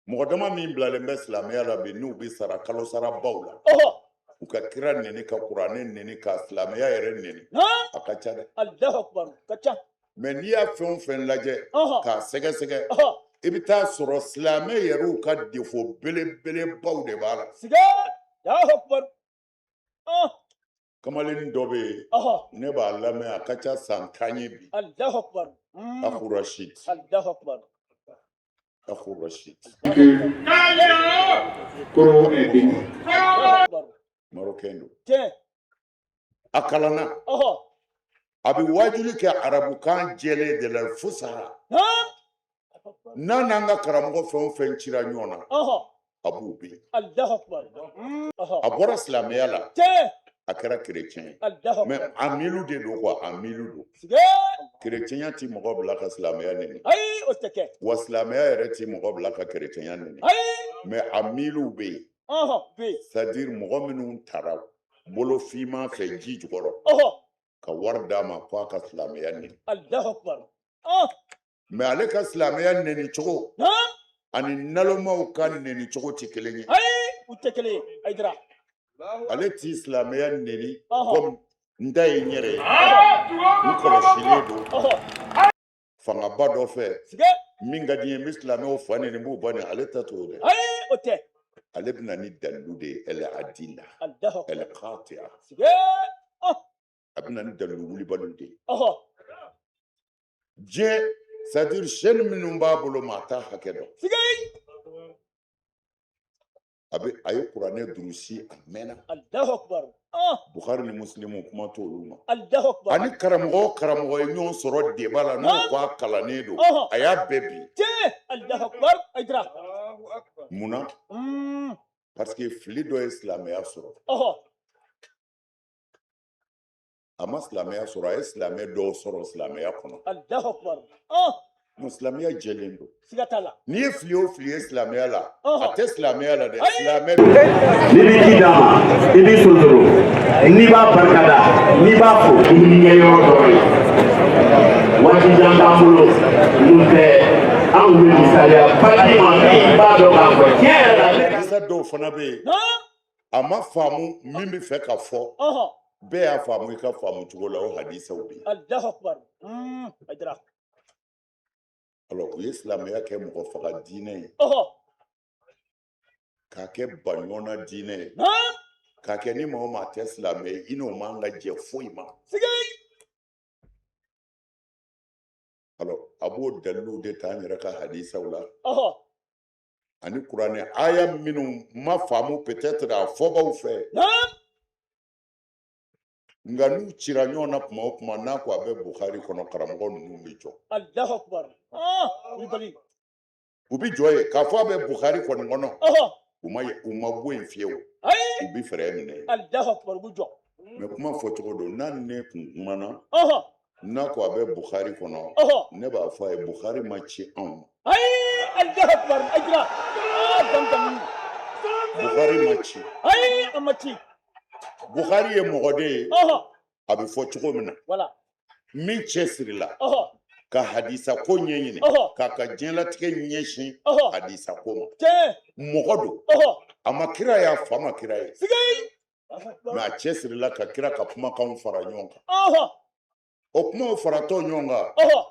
mɔgɔ dama min bilalen bɛ silamɛya la bi n'u bɛ sara kalo sara baw la u ka kira neni ka kuranɛ neni ka silamɛya yɛrɛ neni a ka ca dɛ mɛ n'i y'a fɛn o fɛn lajɛ k'a sɛgɛsɛgɛ i bɛ taa sɔrɔ silamɛ yɛrɛw ka defo belebelebaw de b'a la kamalen dɔ bɛ yen ne b'a lamɛn a ka ca san 10 ye bi Ahu Rashid Marocain don a kalanna a bɛ wajuli kɛ arabukan jɛlen de la fusara n'a n'an ka karamɔgɔ fɛn o fɛn cira ɲɔgɔn na a b'u bi a bɔra silamɛya la a kɛra kerecɛn ye mɛ a milu de don quoi a milu don kerecɛnya ti mɔgɔ bila ka silamɛya neni wa silamɛya yɛrɛ ti mɔgɔ bila ka kerecɛnya neni mɛ a milu bɛ yen c'est à dire mɔgɔ minnu taara bolo fiman fɛ ji jukɔrɔ ka wari d'a ma ko a ka silamɛya neni mɛ ale ka silamɛya neni cogo ani nalomaw ka neni cogo tɛ kelen ye ale ti silamɛya neni comme n da ye n yɛrɛ ye n kɔlɔsilen don fangaba dɔ fɛ min ka di n ye n bɛ silamɛw fa neni n b'u ba neni ale ta t'o dɛ ale bɛna ni dalilu de ye elle adila elle qati'a a bɛna ni dalilu wulibaliw de ye diɲɛ c'est à dire chaîne minnu b'a bolo maa t'a hakɛ dɔn a ye kuranɛ durusi a mɛnna Bukhari ni Muslimu kuma t'olu ma ani karamɔgɔ o karamɔgɔ ye ɲɔgɔn sɔrɔ débat la n'o ko a kalannen don a y'a bɛɛ bi munna parce que fili dɔ ye silamɛya sɔrɔ a ma silamɛya sɔrɔ a ye silamɛ dɔw sɔrɔ silamɛya kɔnɔ non silamɛya jɛlen don n'i ye fili o fili ye silamɛya la a tɛ silamɛya la dɛ silamɛ n'i bɛ ji d'a ma i b'i sonsoro n'i b'a barika da n'i b'a fo i b'i ɲɛ yɔrɔ dɔrɔn ye waati jan t'an bolo n'o tɛ an bɛ misaliya baki ma min b'a dɔn k'a fɔ tiɲɛ yɛrɛ la. Kisa dɔw fana bɛ yen a ma faamu min bɛ fɛ ka fɔ bɛɛ y'a faamu i ka faamu cogo la o hadisaw bɛ yen. Alors u ye silamɛya kɛ mɔgɔ faga diinɛ ye k'a kɛ baɲɔgɔnna diinɛ ye k'a kɛ ni maa o maa tɛ silamɛ ye i n'o man ka jɛ foyi ma. Alors a b'o daliluw de ta an yɛrɛ ka hadisaw la ani kuranɛ aya minnu ma faamu peut-être a fɔbaw fɛ nka n'u cira ɲɔgɔn na kuma o kuma n'a ko a bɛ Bukhari kɔnɔ karamɔgɔ ninnu bɛ jɔ. U bɛ jɔ yen k'a fɔ a bɛ Bukhari kɔni kɔnɔ u ma bɔ yen fiyewu u bɛ fɛɛrɛ minɛ yen. mais kuma fɔ cogo don n'a ne kun kumana n'a ko a bɛ Bukhari kɔnɔ ne b'a fɔ a ye Bukhari ma ci anw ma. Allahu Akbar ajra Bukhari ma ci. amati Bukhari ye mɔgɔ de ye a bɛ fɔ cogo min na wala min cɛsirila ka hadisa ko ɲɛɲini k'a ka diɲɛlatigɛ ɲɛsin hadisa ko ma mɔgɔ don a ma kira y'a fa ma kira ye mais a cɛsirila ka kira ka kumakanw fara ɲɔgɔn kan o kumaw faratɔ ɲɔgɔn kan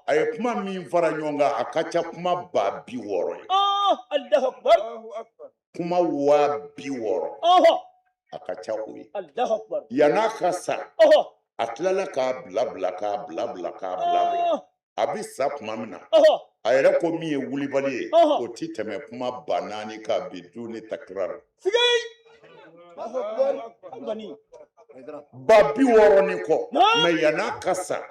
a ye kuma min fara ɲɔgɔn kan a ka ca kuma 600 ye Allahu Akbar kuma 600 a ka ca o ye Allahu Akbar yan'a ka sa a tilala k'a bila k'a bila a bɛ sa kuma min na a yɛrɛ ko min ye wulibali ye o ti tɛmɛ kuma 400 k'a bi du ni takirar 600 ni kɔ mais yan'a ka sa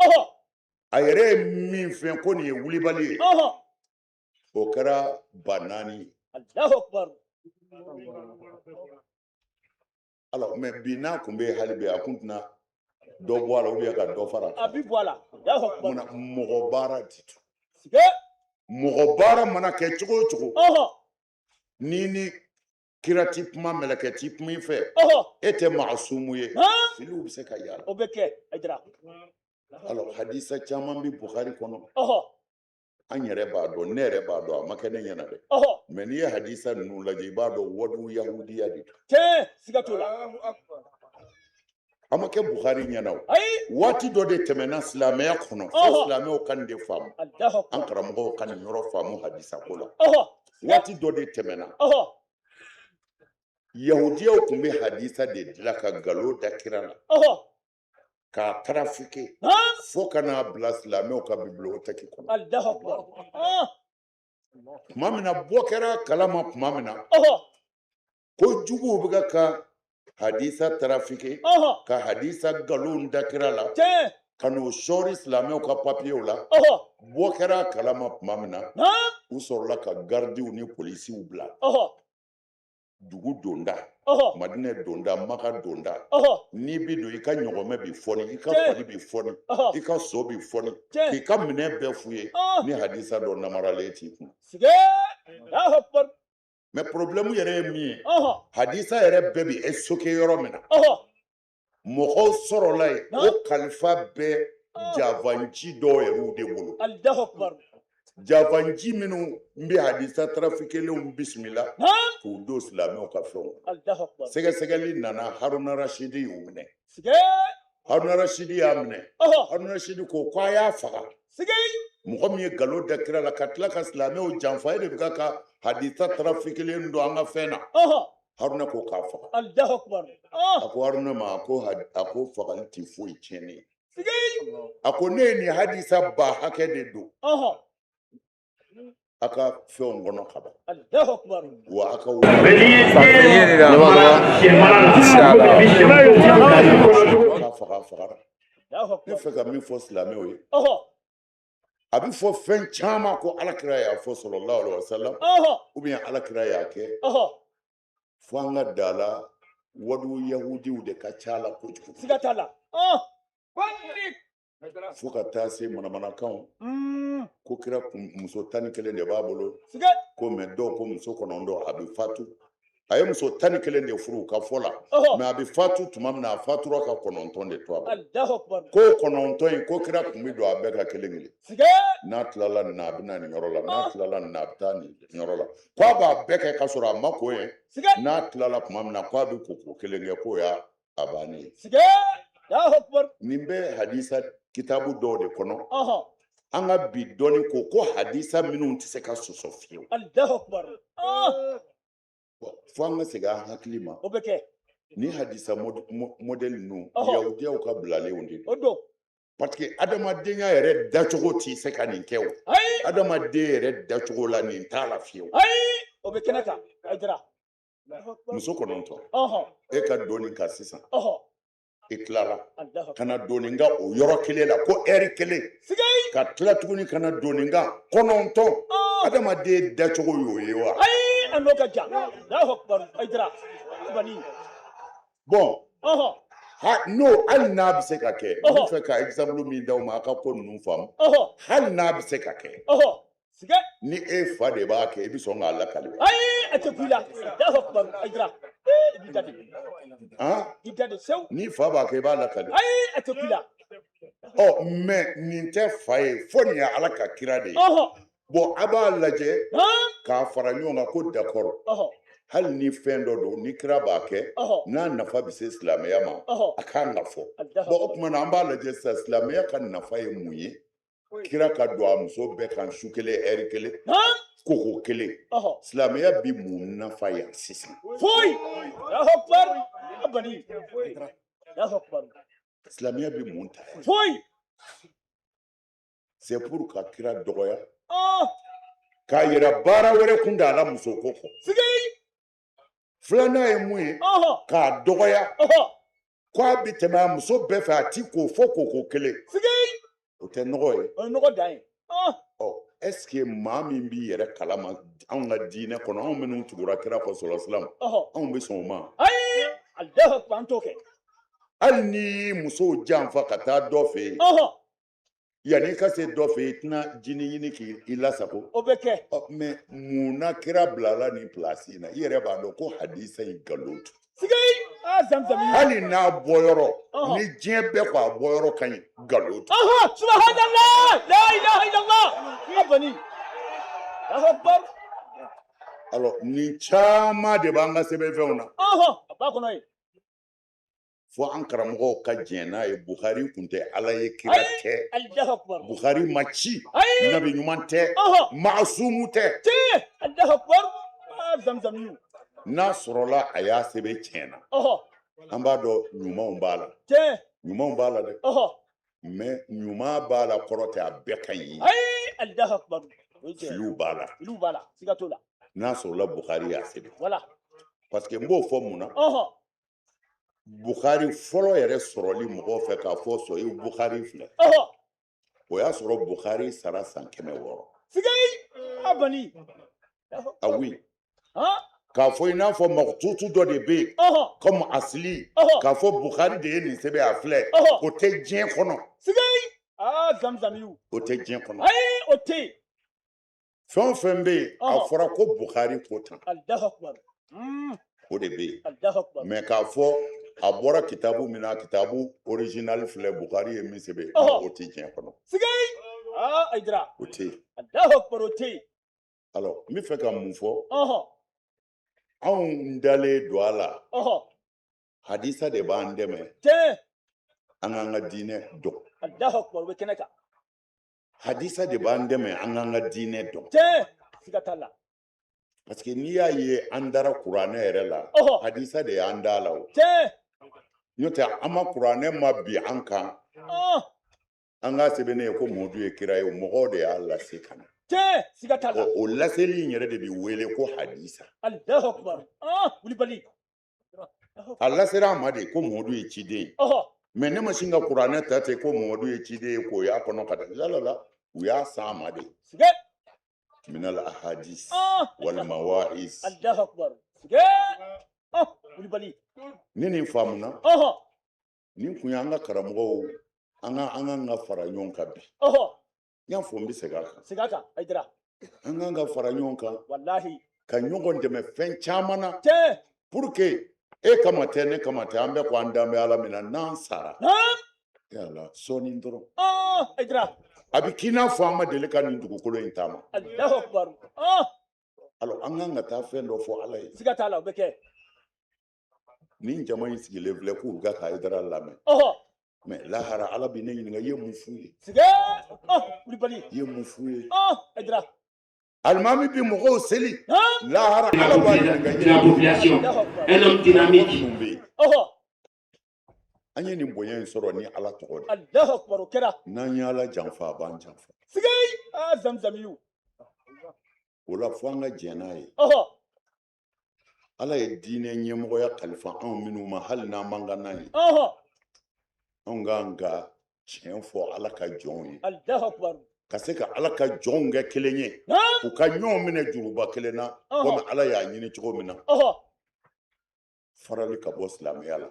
a yɛrɛ ye min fɛn ko nin ye wulibali ye o kɛra 400 Allahu Akbar alors mais bi n'a kun bɛ hali bi a kun tɛna dɔ bɔ a la ou bien ka dɔ fara a bi bɔ a la Allahu Akbar munna mɔgɔ baara de don mɔgɔ baara mana kɛ cogo o cogo ni kira ti kuma mɛlɛkɛ ti kuma i fɛ e tɛ maasumu ye filiw bɛ se ka yala o bɛ kɛ ajira alors hadisa caman bɛ Bukhari kɔnɔ an yɛrɛ b'a dɔn ne yɛrɛ b'a dɔn a ma kɛ ne ɲɛna dɛ mais n'i ye hadisa ninnu lajɛ i b'a dɔn wadu yahudiya de don siga t'o la a ma kɛ Bukhari ɲɛna o waati dɔ de tɛmɛna silamɛya kɔnɔ fo silamɛw ka nin de faamu an karamɔgɔw ka nin yɔrɔ faamu hadisa ko la waati dɔ de tɛmɛna yahudiyaw tun bɛ hadisa de dilan ka nkalon da kira la k'a tarafike fo ka n'a bila silamɛw ka bibliotɛki kɔnɔ tuma min na bɔ kɛra kalama tuma min na ko juguw bɛ ka hadisa tarafike ka hadisa nkalon da kira la ka n'o sɔɔri silamɛw ka papiyew la bɔ kɛra kalama tuma min na u sɔrɔla ka gardiw ni polisiw bila dugu donda Madinɛ donda Maka donda n'i bi don i ka ɲɔgɔmɛ bi fɔni i ka fali bi fɔni i ka so bi fɔni k'i ka minɛ bɛɛ f'u ye ni hadisa dɔ namaralen t'i kun mais problème yɛrɛ ye min ye hadisa yɛrɛ bɛɛ bi stocké yɔrɔ min na mɔgɔw sɔrɔla yen o kalifa bɛ javanji dɔw yɛrɛw de bolo javanji minnu bɛ hadisa trafiquelenw bisimila k'u don silamɛw ka fɛnw sɛgɛsɛgɛli nana Haruna Rashidi y'u minɛ Haruna Rashidi y'a minɛ Haruna Rashidi ko k'a y'a faga mɔgɔ min ye nkalon da kira la ka tila ka silamɛw janfa e de bɛ ka hadisa trafiquelen don an ka fɛn na Haruna ko k'a faga a ko Haruna ma a ko fagali tɛ foyi tiɲɛni ye a ko ne ye nin hadisa ba hakɛ de don a ka fɛnw kɔnɔ ka ban wa a ka fagara ne fɛ ka min fɔ silamɛw ye a bɛ fɔ fɛn caman ko alakira y'a fɔ sallallahu alaihi wasallam ou bien alakira y'a kɛ fo an ka da la wadu yahudiw de ka ca la kojugu siga t'a la fo ka taa se manamanakanw ko kira muso 11 de b'a bolo ko mais dɔw ko muso 9 a bɛ fatu a ye muso 11 de furu ka fɔ la mais a bɛ fatu tuma min na a fatura ka 9 de to a bolo ko 9 in ko kira tun bɛ don a bɛɛ ka kelen n'a tilala nin na a bɛ na nin yɔrɔ la n'a tilala nin na a bɛ taa nin yɔrɔ la ko a b'a bɛɛ kɛ ka sɔrɔ a ma ko ye n'a tilala tuma min na ko a bɛ ko kelen kɛ k'o y'a bannen ye nin bɛ hadisa kitabu dɔw de kɔnɔ an ka bi dɔɔni ko hadisa minnu tɛ se ka sɔsɔ fiyewu fo an ka segin an hakili ma ni hadisa modèle ninnu yahudiyaw ka bilalenw de don parce que adamadenya yɛrɛ dacogo tɛ se ka nin kɛ o adamaden yɛrɛ dacogo la nin t'a la fiyewu muso 9 e ka dɔɔni kan sisan i tilala ka na doni n ka o yɔrɔ kelen la ko ɛri kelen ka tila tuguni ka na doni n ka 9 adamaden dacogo y'o ye wa bon no hali n'a bɛ se ka kɛ n bɛ fɛ ka exemple min d'aw ma a ka ko ninnu faamu hali n'a bɛ se ka kɛ ni e fa de b'a kɛ i bɛ sɔn k'a lakali wa a tɛ ku i la Aïdara i b'i da de i da de sew ni fa b'a kɛ i b'a lakali a tɛ ku i la mais nin tɛ fa ye fo nin ye Ala ka kira de ye bon a b'a lajɛ k'a fara ɲɔgɔn kan ko d'accord hali ni fɛn dɔ don ni kira b'a kɛ n'a nafa bɛ se silamɛya ma a k'a nafa bon o tuma na an b'a lajɛ sisan silamɛya ka nafa ye mun ye kira ka don a muso bɛɛ kan su kelen ɛri kelen koko kelen silamɛya bi mun nafa yan sisan foyi silamɛya bi mun ta foyi c'est pour ka kira dɔgɔya k'a yɛrɛ baara wɛrɛ kun da a la muso ko kɔ filanan ye mun ye k'a dɔgɔya k'a bi tɛmɛ a muso bɛɛ fɛ a ti ko fo koko kelen o tɛ nɔgɔ ye o ye nɔgɔ dan ye est-ce que maa min b'i yɛrɛ kalama anw ka diinɛ kɔnɔ anw minnu tugura kira kɔ sɔlɔsilamu anw bɛ sɔn o ma ayi Alahu akbar an t'o kɛ hali ni musow janfa ka taa dɔ fɛ yen yanni ka se dɔ fɛ yen i tɛna jini ɲini k'i lasago o bɛ kɛ mais mun na kira bilala nin pilasi in na i yɛrɛ b'a dɔn ko hadisa in nkalon don hali n'a bɔyɔrɔ ni diɲɛ bɛɛ ko a bɔyɔrɔ ka ɲi nkalon don subhanallah la ilaha illallah abani akbar alors nin caman de b'an ka sɛbɛnfɛnw na a b'a kɔnɔ ye fo an karamɔgɔw ka jɛn n'a ye Buhari kun tɛ Ala ye kira tɛ Buhari ma ci nabi ɲuman tɛ maasumu tɛ n'a sɔrɔla a y'a sɛbɛn tiɲɛ na an b'a dɔn ɲumanw b'a la ɲumanw b'a la dɛ mais ɲuman b'a la kɔrɔ tɛ a bɛɛ ka ɲi filiw b'a la n'a sɔrɔla Buhari y'a sɛbɛn parce que n b'o fɔ mun na Buhari fɔlɔ yɛrɛ sɔrɔli mɔgɔw fɛ k'a fɔ sɔ i Buhari filɛ o y'a sɔrɔ Buhari sara san 600 ah oui k'a fɔ i n'a fɔ makututu dɔ de bɛ yen comme asili k'a fɔ Buhari de ye nin sɛbɛn a filɛ o tɛ diɲɛ kɔnɔ o tɛ diɲɛ kɔnɔ fɛn o fɛn bɛ yen a fɔra ko Buhari ko tan o de bɛ yen mais k'a fɔ a bɔra kitabu min na kitabu original filɛ Buhari ye min sɛbɛn o tɛ diɲɛ kɔnɔ o tɛ yen alors n bɛ fɛ ka mun fɔ anw dalen don a la hadisa de b'an dɛmɛ an k'an ka diinɛ dɔn hadisa de b'an dɛmɛ an k'an ka diinɛ dɔn parce que n'i y'a ye an dara kuranɛ yɛrɛ la hadisa de y'an da la o n'o tɛ an ma kuranɛ ma bi an kan an k'a sɛbɛnnen ye ko Mɔdu ye kira ye mɔgɔw de y'a lase ka na o laseli in yɛrɛ de bɛ wele ko hadisa a lasera a ma de ko Mɔdu ye ciden ye mais ne ma sin ka kuranɛ ta ten ko Mɔdu ye ciden ye k'o y'a kɔnɔ ka taa yalala u y'a san a ma de minal ahadis wal mawa'is ni nin faamuna nin kun ye an ka karamɔgɔw an ka fara ɲɔgɔn kan bi n y'a fɔ n bɛ segin a kan an kan ka fara ɲɔgɔn kan ka ɲɔgɔn dɛmɛ fɛn caman na pour que e kama tɛ ne kama tɛ an bɛɛ ko an danbe Ala min na n'an sara yala sɔɔni dɔrɔn a bɛ k'i n'a fɔ an ma deli ka nin dugukolo in taama alors an kan ka taa fɛn dɔ fɔ Ala ye nin jama in sigilen filɛ k'u ka Hayidara lamɛn mais lahara Ala bɛ ne ɲininka i ye mun f'u ye i ye mun f'u ye alimami bi mɔgɔw seli lahara Ala b'a ɲininka la population un homme dynamique an ye nin bonya in sɔrɔ ni Ala tɔgɔ de n'an ye Ala janfa a b'an janfa o la fo an ka jɛn n'a ye Ala ye diinɛ ɲɛmɔgɔya kalifa anw minnu ma hali n'an man kan n'a ye anw k'an ka tiɲɛ fɔ Ala ka jɔnw ye ka se ka Ala ka jɔnw kɛ kelen ye u ka ɲɔgɔn minɛ juruba kelen na komi Ala y'a ɲini cogo min na farali ka bɔ silamɛya la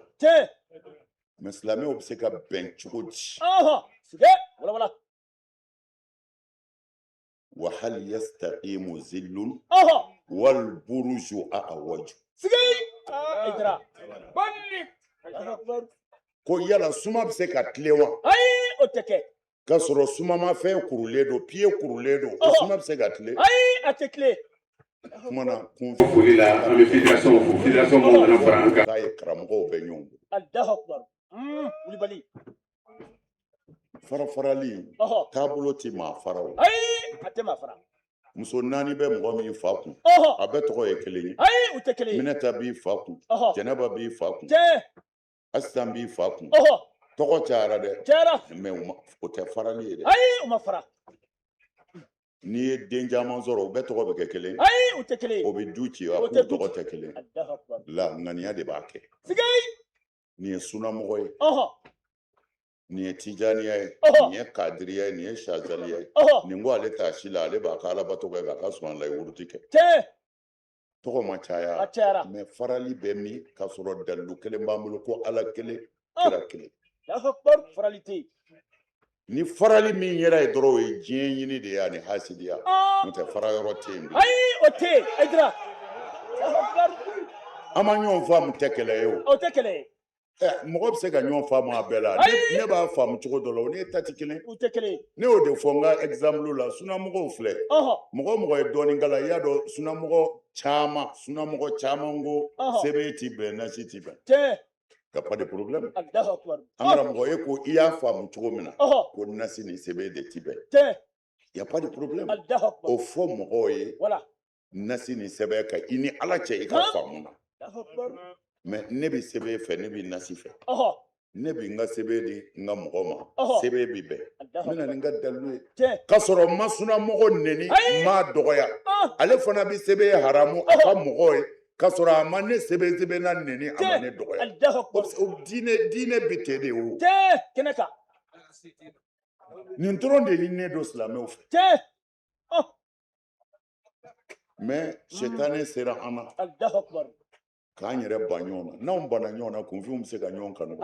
mais silamɛw bɛ se ka bɛn cogo di sige wala wa hal yastaqimu zillun wal buruju a'waju sige idra bonni ko yala suma bɛ se ka tile wa ayi o tɛ kɛ ka sɔrɔ sumama fɛn kurulen don pied kurulen don o suma bɛ se ka tile ayi a tɛ tile kumana kun foli la an bɛ fédération fo fédération mɔgɔw nana fara an kan k'a ye karamɔgɔw bɛ ɲɔgɔn bolo Allahu akbar Wulibali farafarali taabolo ti maa fara o ayi a tɛ maa fara muso naani bɛ mɔgɔ min fa kun a bɛɛ tɔgɔ ye kelen ye ayi u tɛ kelen ye minɛta b'i fa kun jɛnɛba b'i fa kun asitan b'i fa kun tɔgɔ cayara dɛ mais o tɛ farali ye dɛ ayi u ma fara n'i ye den caman sɔrɔ o bɛɛ tɔgɔ bɛ kɛ kelen ayi u tɛ kelen ye o bɛ du ci a k'u tɔgɔ tɛ kelen la ŋaniya de b'a kɛ nin ye sunamɔgɔ ye nin ye tijaniya ye nin ye kadiriya ye nin ye shazaliya ye nin ko ale t'a si la ale b'a ka alabato kɛ k'a ka sɔn la wuruti kɛ tɔgɔ ma caya mais farali bɛ min ka sɔrɔ dalilu kelen b'an bolo ko ala kelen kira kelen farali tɛ yen ni farali min yɛrɛ ye dɔrɔn o ye diɲɛ ɲini de ye ani hasidiya n'o tɛ fara yɔrɔ tɛ yen ayi o tɛ yen ayidara an ma ɲɔgɔn faamu tɛ kɛlɛ ye o tɛ kɛlɛ ye mɔgɔ bɛ se ka ɲɔgɔn faamu a bɛɛ la ne b'a faamu cogo dɔ la o ne ta tɛ kelen u tɛ kelen ne y'o de fɔ n ka exemple la sunamɔgɔw filɛ mɔgɔ mɔgɔ ye dɔɔnin kala i y'a dɔn sunamɔgɔ caman ko sɛbɛn ti bɛn nasi ti bɛn y a pas de problème an karamɔgɔ e ko i y'a faamu cogo min na ko nasi ni sɛbɛn de ti bɛn y a pas de problème o fɔ mɔgɔw ye nasi ni sɛbɛn ka i ni ala cɛ i ka faamu na mais ne bɛ sɛbɛn fɛ ne bɛ nasi fɛ ne bɛ n ka sɛbɛn di n ka mɔgɔ ma sɛbɛn bɛ bɛn n bɛ na ni n ka dalilu ye k'a sɔrɔ n ma sunamɔgɔ neni n m'a dɔgɔya ale fana bɛ sɛbɛn haramu a ka mɔgɔw ye k'a sɔrɔ a ma ne sɛbɛn na neni a ma ne dɔgɔya diinɛ bɛ ten de o kɛnɛ kan nin dɔrɔn de ɲininen don silamɛw fɛ mais sitani sera an na k'an yɛrɛ ban ɲɔgɔn na n'anw banna ɲɔgɔn na kunfinw bɛ se ka ɲɔgɔn kanu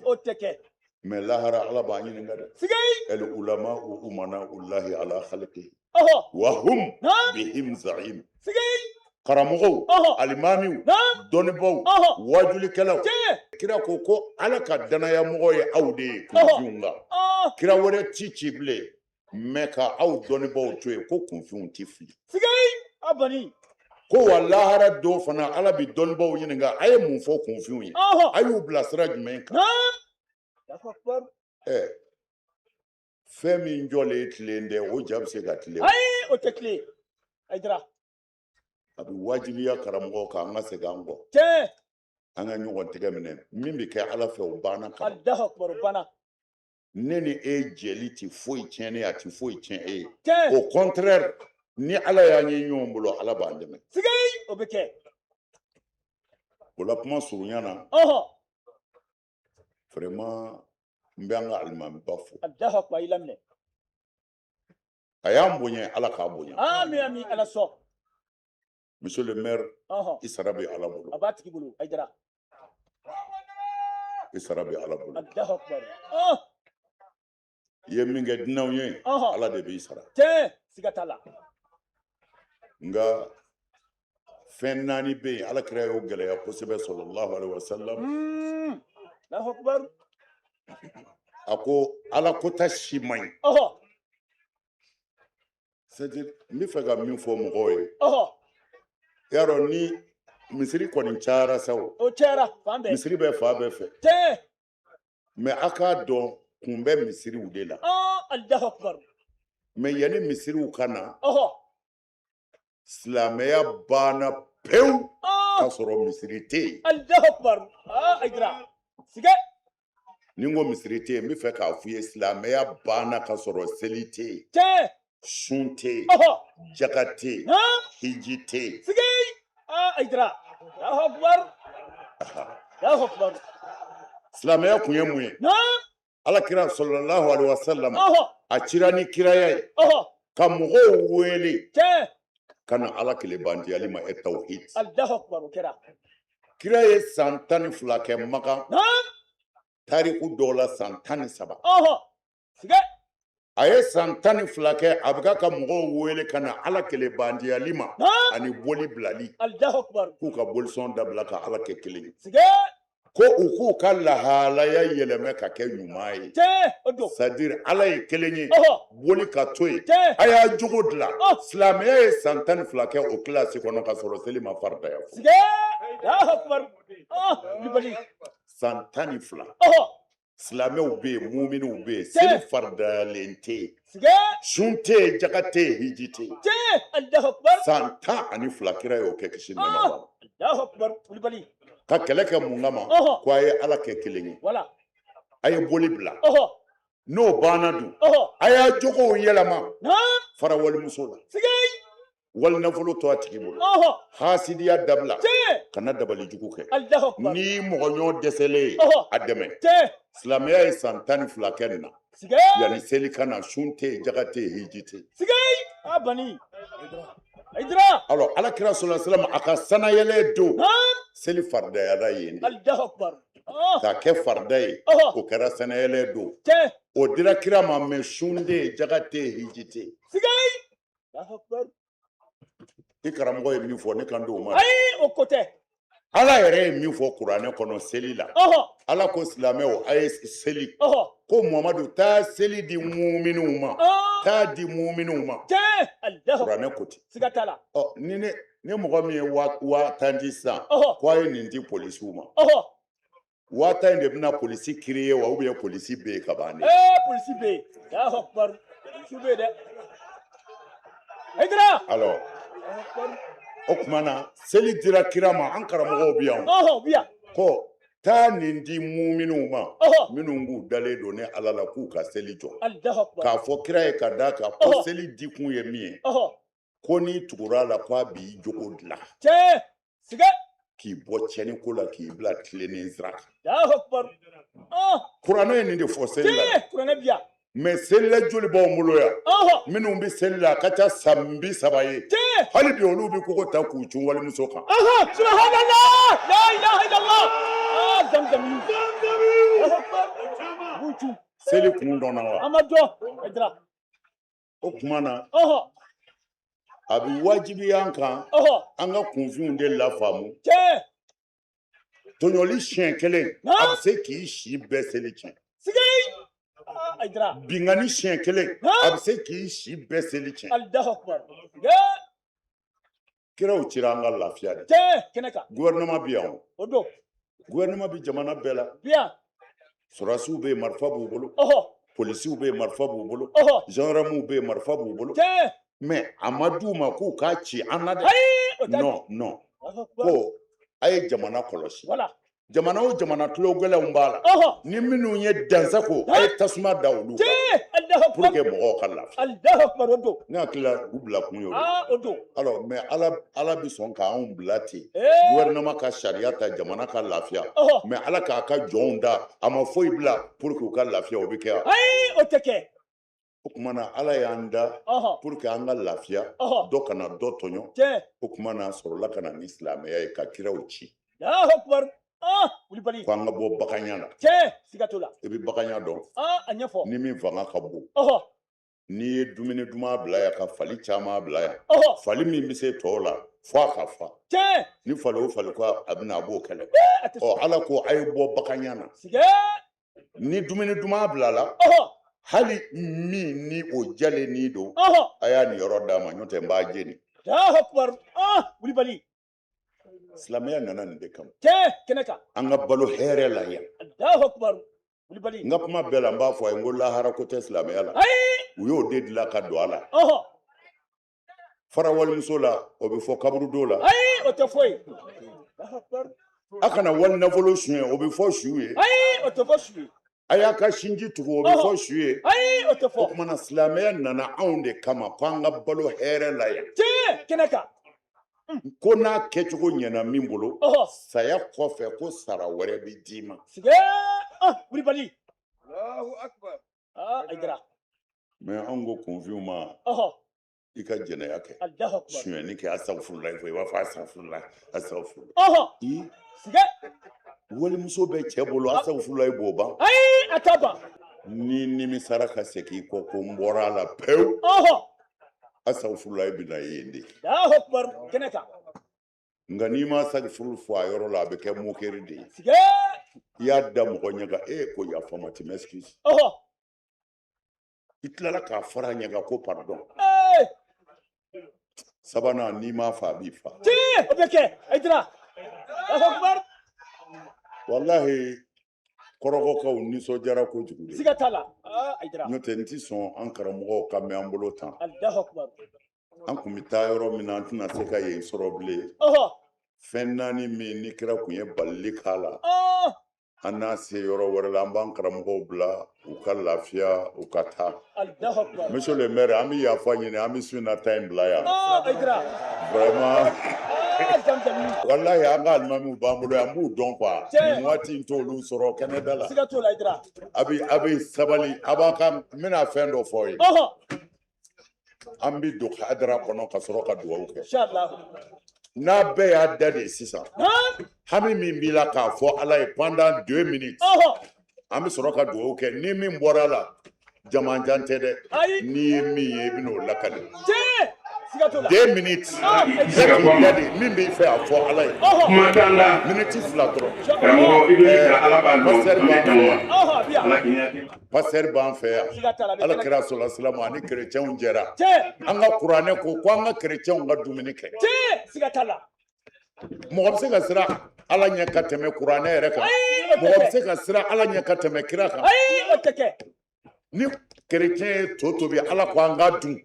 o tɛ kɛ mais lahara ala b'a ɲininka dɛ el ulama umana ullahi ala khalqihi wa hum bihim za'im karamɔgɔw alimamiw dɔnnibaw wajulikɛlaw kira ko ala ka danayamɔgɔ ye aw de ye kunfinw kan kira wɛrɛ ci bilen mais ka aw dɔnnibaw to yen ko kunfinw tɛ fili ko wa lahara don fana ala bi dɔnnibaw ɲininka a ye mun fɔ kunfinw ye a y'u bila sira jumɛn kan fɛn min jɔlen tilen dɛ o ja bɛ se ka tilen o tɛ tilen ayidara a bɛ wajibiya karamɔgɔ kan an ka segin an kɔ an ka ɲɔgɔn tɛgɛ minɛ min bɛ kɛ ala fɛ o banna kan ne ni e jɛli tɛ foyi tiɲɛ ne a tɛ foyi tiɲɛ e ye au contraire ni ala y'an ye ɲɔgɔn bolo ala b'an dɛmɛ o bɛ kɛ o la kuma surunya na vraiment n bɛ an ka alimamiba fo a y'an bonya ala k'a bonya ami ala sɔn monsieur le maire i sara bɛ ala bolo a b'a tigi bolo ayidara i sara bɛ ala bolo i ye min kɛ dunanw ye ala de b'i sara siga t'a la nka fɛn naani bɛ yen ala kira y'o gɛlɛya kosɛbɛ sallallahu alaihi wasallam a ko ala kota si man ɲi c'est-à-dire n bɛ fɛ ka min fɔ mɔgɔw ye y'a dɔn ni misiri kɔni cayara sa o misiri bɛ fa bɛɛ fɛ mais a k'a dɔn kun bɛ misiriw de la mais yanni misiriw ka na silamɛya banna pewu k'a sɔrɔ misiri tɛ yen ni n ko misiri tɛ yen n bɛ fɛ k'a fɔ i ye silamɛya banna k'a sɔrɔ seli tɛ yen sun tɛ yen jaka tɛ yen hiji tɛ yen silamɛya kun ye mun ye alakira sallallahu alaihi wasallam a cira ni kiraya ye ka mɔgɔw wele ka na ala kelebandiyali ma e tawhid kira ye san 12 kɛ Maka tariku dɔw la san 13 sige a ye san 12 kɛ a bɛ ka mɔgɔw wele ka na ala kɛlɛ bandiyali ma ani boli bilali k'u ka bolisɔn dabila ka ala kɛ kelen ye ko u k'u ka lahalaya yɛlɛmɛ ka kɛ ɲuman ye c'est-à-dire ala ye kelen ye boli ka to yen a y'a jogo dilan silamɛya ye san 12 kɛ o kilasi kɔnɔ ka sɔrɔ seli ma faridaya san 12 silamɛw bɛ yen muminɛw bɛ yen seli faridayalen tɛ yen sun tɛ yen jaga tɛ yen hiji tɛ yen san 12 kira y'o kɛ kisi nɛɛma b'a ka kɛlɛ kɛ mun kama ko a ye ala kɛ kelen ye a ye boli bila n'o banna dun a y'a jogow yɛlɛma fara walimuso la wali nafolo to a tigi bolo hasidiya dabila kana dabali jugu kɛ ni mɔgɔ ɲɔgɔn dɛsɛlen a dɛmɛ silamɛya ye san 12 kɛ nin na yanni seli ka na sun tɛ yen jaga tɛ yen hiji tɛ yen alors alakira sallallahu alaihi wasallam a ka sanayɛlɛ don seli faridayala yen k'a kɛ farida ye o kɛra sanayɛlɛ don o dira kira ma mɛ sun tɛ yen jaga tɛ yen hiji tɛ yen i karamɔgɔ ye min fɔ ne kan don o ma ala yɛrɛ ye min fɔ kuranɛ kɔnɔ seli la ala ko silamɛw a ye seli ko muhamadu taa seli di muminɛw ma taa di muminɛw ma kuranɛ ko ten ni mɔgɔ min ye 10 di sisan ko a ye nin di polisiw ma 10 de bɛna polisi kiri ye wa ou bien polisi bɛ yen ka ban de polisi bɛ yen polisi bɛ yen dɛ alors o tuma na seli dira kira ma an karamɔgɔw bɛ yan ko taa nin di muminɛw ma minnu b'u dalen don ni ala la k'u ka seli jɔ k'a fɔ kira ye ka da kan ko seli di kun ye min ye ko n'i tugura la ko a b'i jogo dilan k'i bɔ tiɲɛni ko la k'i bila tilennen sira kan kuranɛ ye nin de fɔ seli la mais seli la joli b'anw bolo yan minnu bɛ seli la a ka ca san 30 ye hali bi olu bɛ kogo ta k'u cun walimuso kan subhanallah la ilaha illallah seli kun dɔnna wa o tuma na a bɛ wajibiya an kan an ka kunfinw de lafaamu tɔɲɔli siɲɛ kelen a bɛ se k'i si bɛɛ seli tiɲɛ bingani siɲɛ kelen a bɛ se k'i si bɛɛ seli tiɲɛ kiraw cira an ka lafiya de gouvernement bɛ yan o gouvernement bɛ jamana bɛɛ la sɔrɔdasiw bɛ yen marifa b'u bolo polisiw bɛ yen marifa b'u bolo gendarmew bɛ yen marifa b'u bolo mais a ma d'u ma k'u k'a ci an na dɛ non ko a ye jamana kɔlɔsi jamana o jamana tulo gɛlɛnw b'a la ni minnu ye dansako a ye tasuma da olu kan pour que mɔgɔw ka lafiya ne hakili la u bila kun y'o alors mais ala bɛ sɔn k'anw bila ten gouvernement ka sariya ta jamana ka lafiya mais ala k'a ka jɔnw da a ma foyi bila pour que u ka lafiya o bɛ kɛ yan o tɛ kɛ o tuma na ala y'an da pour que an ka lafiya dɔ kana dɔ tɔɲɔ o tuma na sɔrɔla ka na ni silamɛya ye ka kiraw ci ko an ka bɔ baganya la i bɛ baganya dɔn ni min fanga ka bon n'i ye dumuni duman bila yan ka fali caman bila yan fali min bɛ se tɔw la fo a ka fa ni fali o fali ko a bɛna a b'o kɛlɛ ala ko a ye bɔ baganya na ni dumuni duman bila la hali min ni o jalen don a y'a nin yɔrɔ d'a ma n'o tɛ n b'a jeni silamɛya nana nin de kama an ka balo hɛrɛ la yan n ka kuma bɛɛ la n b'a fɔ a ye n ko lahara ko tɛ silamɛya la u y'o de dilan ka don a la fara walimuso la o bɛ fɔ kaburudon la a kana wali nafolo suɲɛ o bɛ fɔ su ye a y'a ka sinji tugu o bɛ fɔ su ye o tumana silamɛya nana anw de kama ko an ka balo hɛrɛ la yan ko n'a kɛcogo ɲɛna min bolo saya kɔfɛ ko sara wɛrɛ bɛ d'i ma mais anw ko kunfinw ma i ka jɛnɛya kɛ suyɛnni kɛ asafurulayi fɔ i b'a fɔ asafurulayi walimuso bɛ cɛ bolo asafurulayi b'o ban ayi a t'a ban ni nimisara ka segin kɔ ko n bɔra a la pewu asafurulayi bɛ na yen de Allahu akbar kɛnɛ kan nka n'i ma asafuru fɔ a yɔrɔ la a bɛ kɛ mokɛri de ye i y'a da mɔgɔ ɲɛ kan ko yafa ma ti m'excuse i tilala k'a fara a ɲɛ kan ko pardon sabanan n'i m'a fɔ a b'i fa o bɛ kɛ ayidira Allahu akbar walahi kɔrɔgɔkaw nisɔndiyara kojugu de siga t'a la ayidira n'o tɛ n ti sɔn an karamɔgɔw ka mɛn an bolo tan Allahu akbar an kun bɛ taa yɔrɔ min na an tɛna se ka yen sɔrɔ bilen fɛn naani min ni kira kun ye balili k'a la an n'a se yɔrɔ wɛrɛ la an b'an karamɔgɔw bila u ka lafiya u ka taa monsieur le maire an bɛ yafa ɲini an bɛ sunna ta in bila yan vraiment walahi an ka alimamiw b'an bolo an b'u dɔn quoi nin waati in t'olu sɔrɔ kɛnɛda la a bɛ sabali a b'a ka n bɛna fɛn dɔ fɔ ye an bɛ don hadara kɔnɔ ka sɔrɔ ka dugawu kɛ n'a bɛɛ y'a da de sisan hami min b'i la k'a fɔ ala ye pendant 2 minutes an bɛ sɔrɔ ka dugawu kɛ ni min bɔra la jamajan tɛ dɛ n'i ye min ye i bɛn'o lakale 2 minutes min b'i fɛ a fɔ ala ye miniti 2 dɔrɔn pasɛri b'an fɛ yan ala kira sɔla silamu ani kerecɛnw jɛra an ka kuranɛ ko an ka kerecɛnw ka dumuni kɛ mɔgɔ bɛ se ka siran ala ɲɛ ka tɛmɛ kuranɛ yɛrɛ kan mɔgɔ bɛ se ka siran ala ɲɛ ka tɛmɛ kira kan ni kerecɛn ye to tobi ala ko an ka dun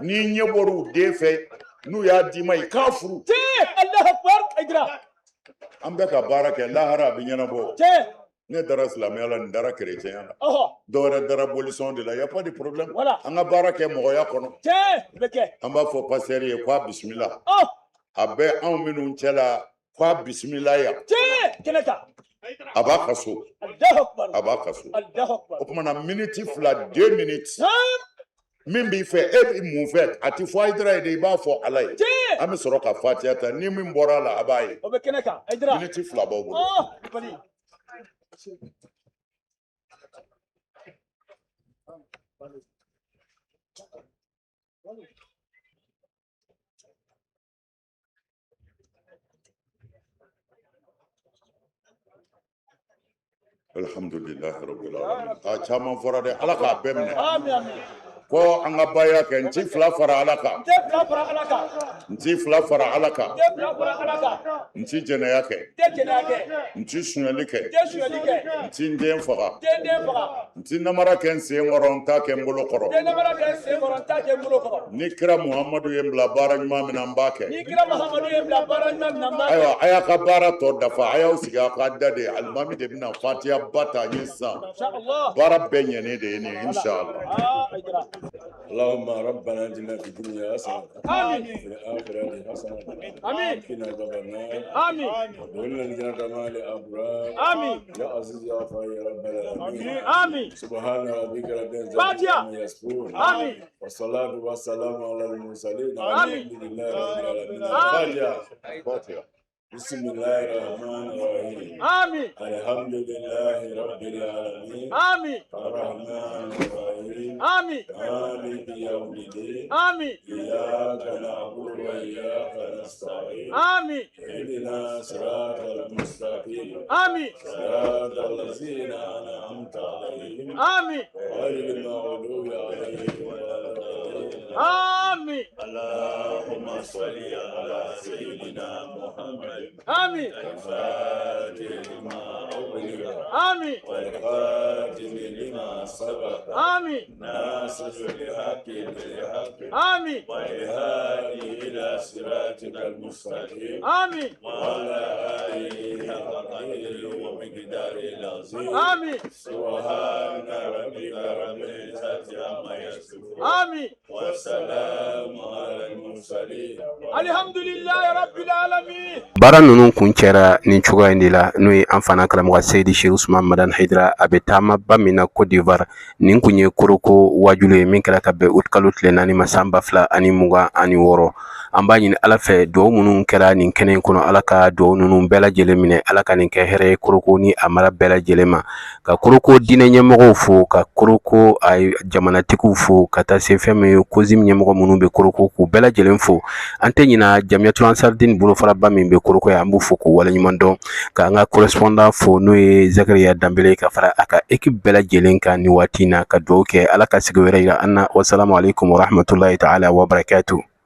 n'i ɲɛ bɔra u den fɛ n'u y'a d'i ma i k'a furu an bɛ ka baara kɛ lahara a bɛ ɲɛnabɔ ne dara silamɛya la nin dara kerecɛnya la dɔwɛrɛ dara bolisɔn de la y a pas de problème an ka baara kɛ mɔgɔya kɔnɔ an b'a fɔ pasɛri ye k'a bisimila a bɛ anw minnu cɛ la k'a bisimila yan a b'a ka so a b'a ka so o tumana miniti 2 2 minutes min b'i fɛ e bɛ mun fɛ a ti fɔ ayidara ye de i b'a fɔ ala ye an bɛ sɔrɔ ka fatiya ta ni min bɔra a la a b'a ye miniti 2 b'aw bolo alhamdulillahi rabbil alamin a caman fɔra dɛ ala k'a bɛɛ minɛ ko an ka baya kɛ n ci 2 fara ala kan n ci 2 fara ala kan n ci jɛnɛya kɛ n ci suɲɛli kɛ n ci n den faga n ci namara kɛ n sen kɔrɔ n t'a kɛ n bolo kɔrɔ ni kira muhamadu ye n bila baara ɲuman min na n b'a kɛ ayiwa a y'a ka baara tɔ dafa a y'aw sigi a ka da de alimami de bɛna fatiya ba ta ɲɛ sisan baara bɛɛ ɲɛnen de ye nin inshallah اللهم ربنا اتنا في الدنيا حسنه وفي الاخره حسنه وقنا عذاب النار وقنا الجنه مع الابرار يا عزيز يا غفور يا رب العالمين سبحان ربك رب العزه عما يصفون والصلاه والسلام على المرسلين الحمد لله رب العالمين بسم الله الرحمن الرحيم الحمد لله رب العالمين الرحمن الرحيم مالك يوم الدين إياك نعبد وإياك نستعين اهدنا صراط المستقيم صراط الذين أنعمت عليهم غير المغضوب عليهم ولا الضالين اللهم صل على سيدنا محمد الفاتح لما أغلق والخاتم لما سبق ناصر الحق بالحق والهادي إلى صراطك المستقيم وعلى آله حق قدره ومقداره العظيم سبحان ربك رب العزة عما يصفون والسلام على المرسلين الحمد لله رب العالمين. Bara nunun kun cɛra nin cogoya in de la n'o ye an fana karamɔgɔ Seydi Cheikh Ousmane Madane Haidara a bɛ taama ba min na Côte d'Ivoire nin kun ye koroko wajulu ye min kɛra ka bɛn août kalo tile 4 ma san 2026 an b'a ɲini Ala fɛ duwawu minnu kɛra nin kɛnɛ in kɔnɔ Ala ka duwawu ninnu bɛɛ lajɛlen minɛ, Ala ka nin kɛ hɛrɛ ye Koroko ni a mara bɛɛ lajɛlen ma, ka Koroko diinɛ ɲɛmɔgɔw fo, ka Koroko jamanatigiw fo, ka taa se fɛn min ye COSIM ɲɛmɔgɔ minnu bɛ Koroko k'u bɛɛ lajɛlen fo. An tɛ ɲina Jamiyatul Ansarudine bolofaraba min bɛ Koroko yan, an b'u fo k'u waleɲuman dɔn, ka an ka correspondant fo n'o ye Zakariya Danbele ka fara a ka équipe bɛɛ lajɛlen kan nin waati in na, ka duwawu kɛ Ala ka sigi wɛrɛ yira an na. Wasalamu alaikum warahmatulahi taala wabarakatuh.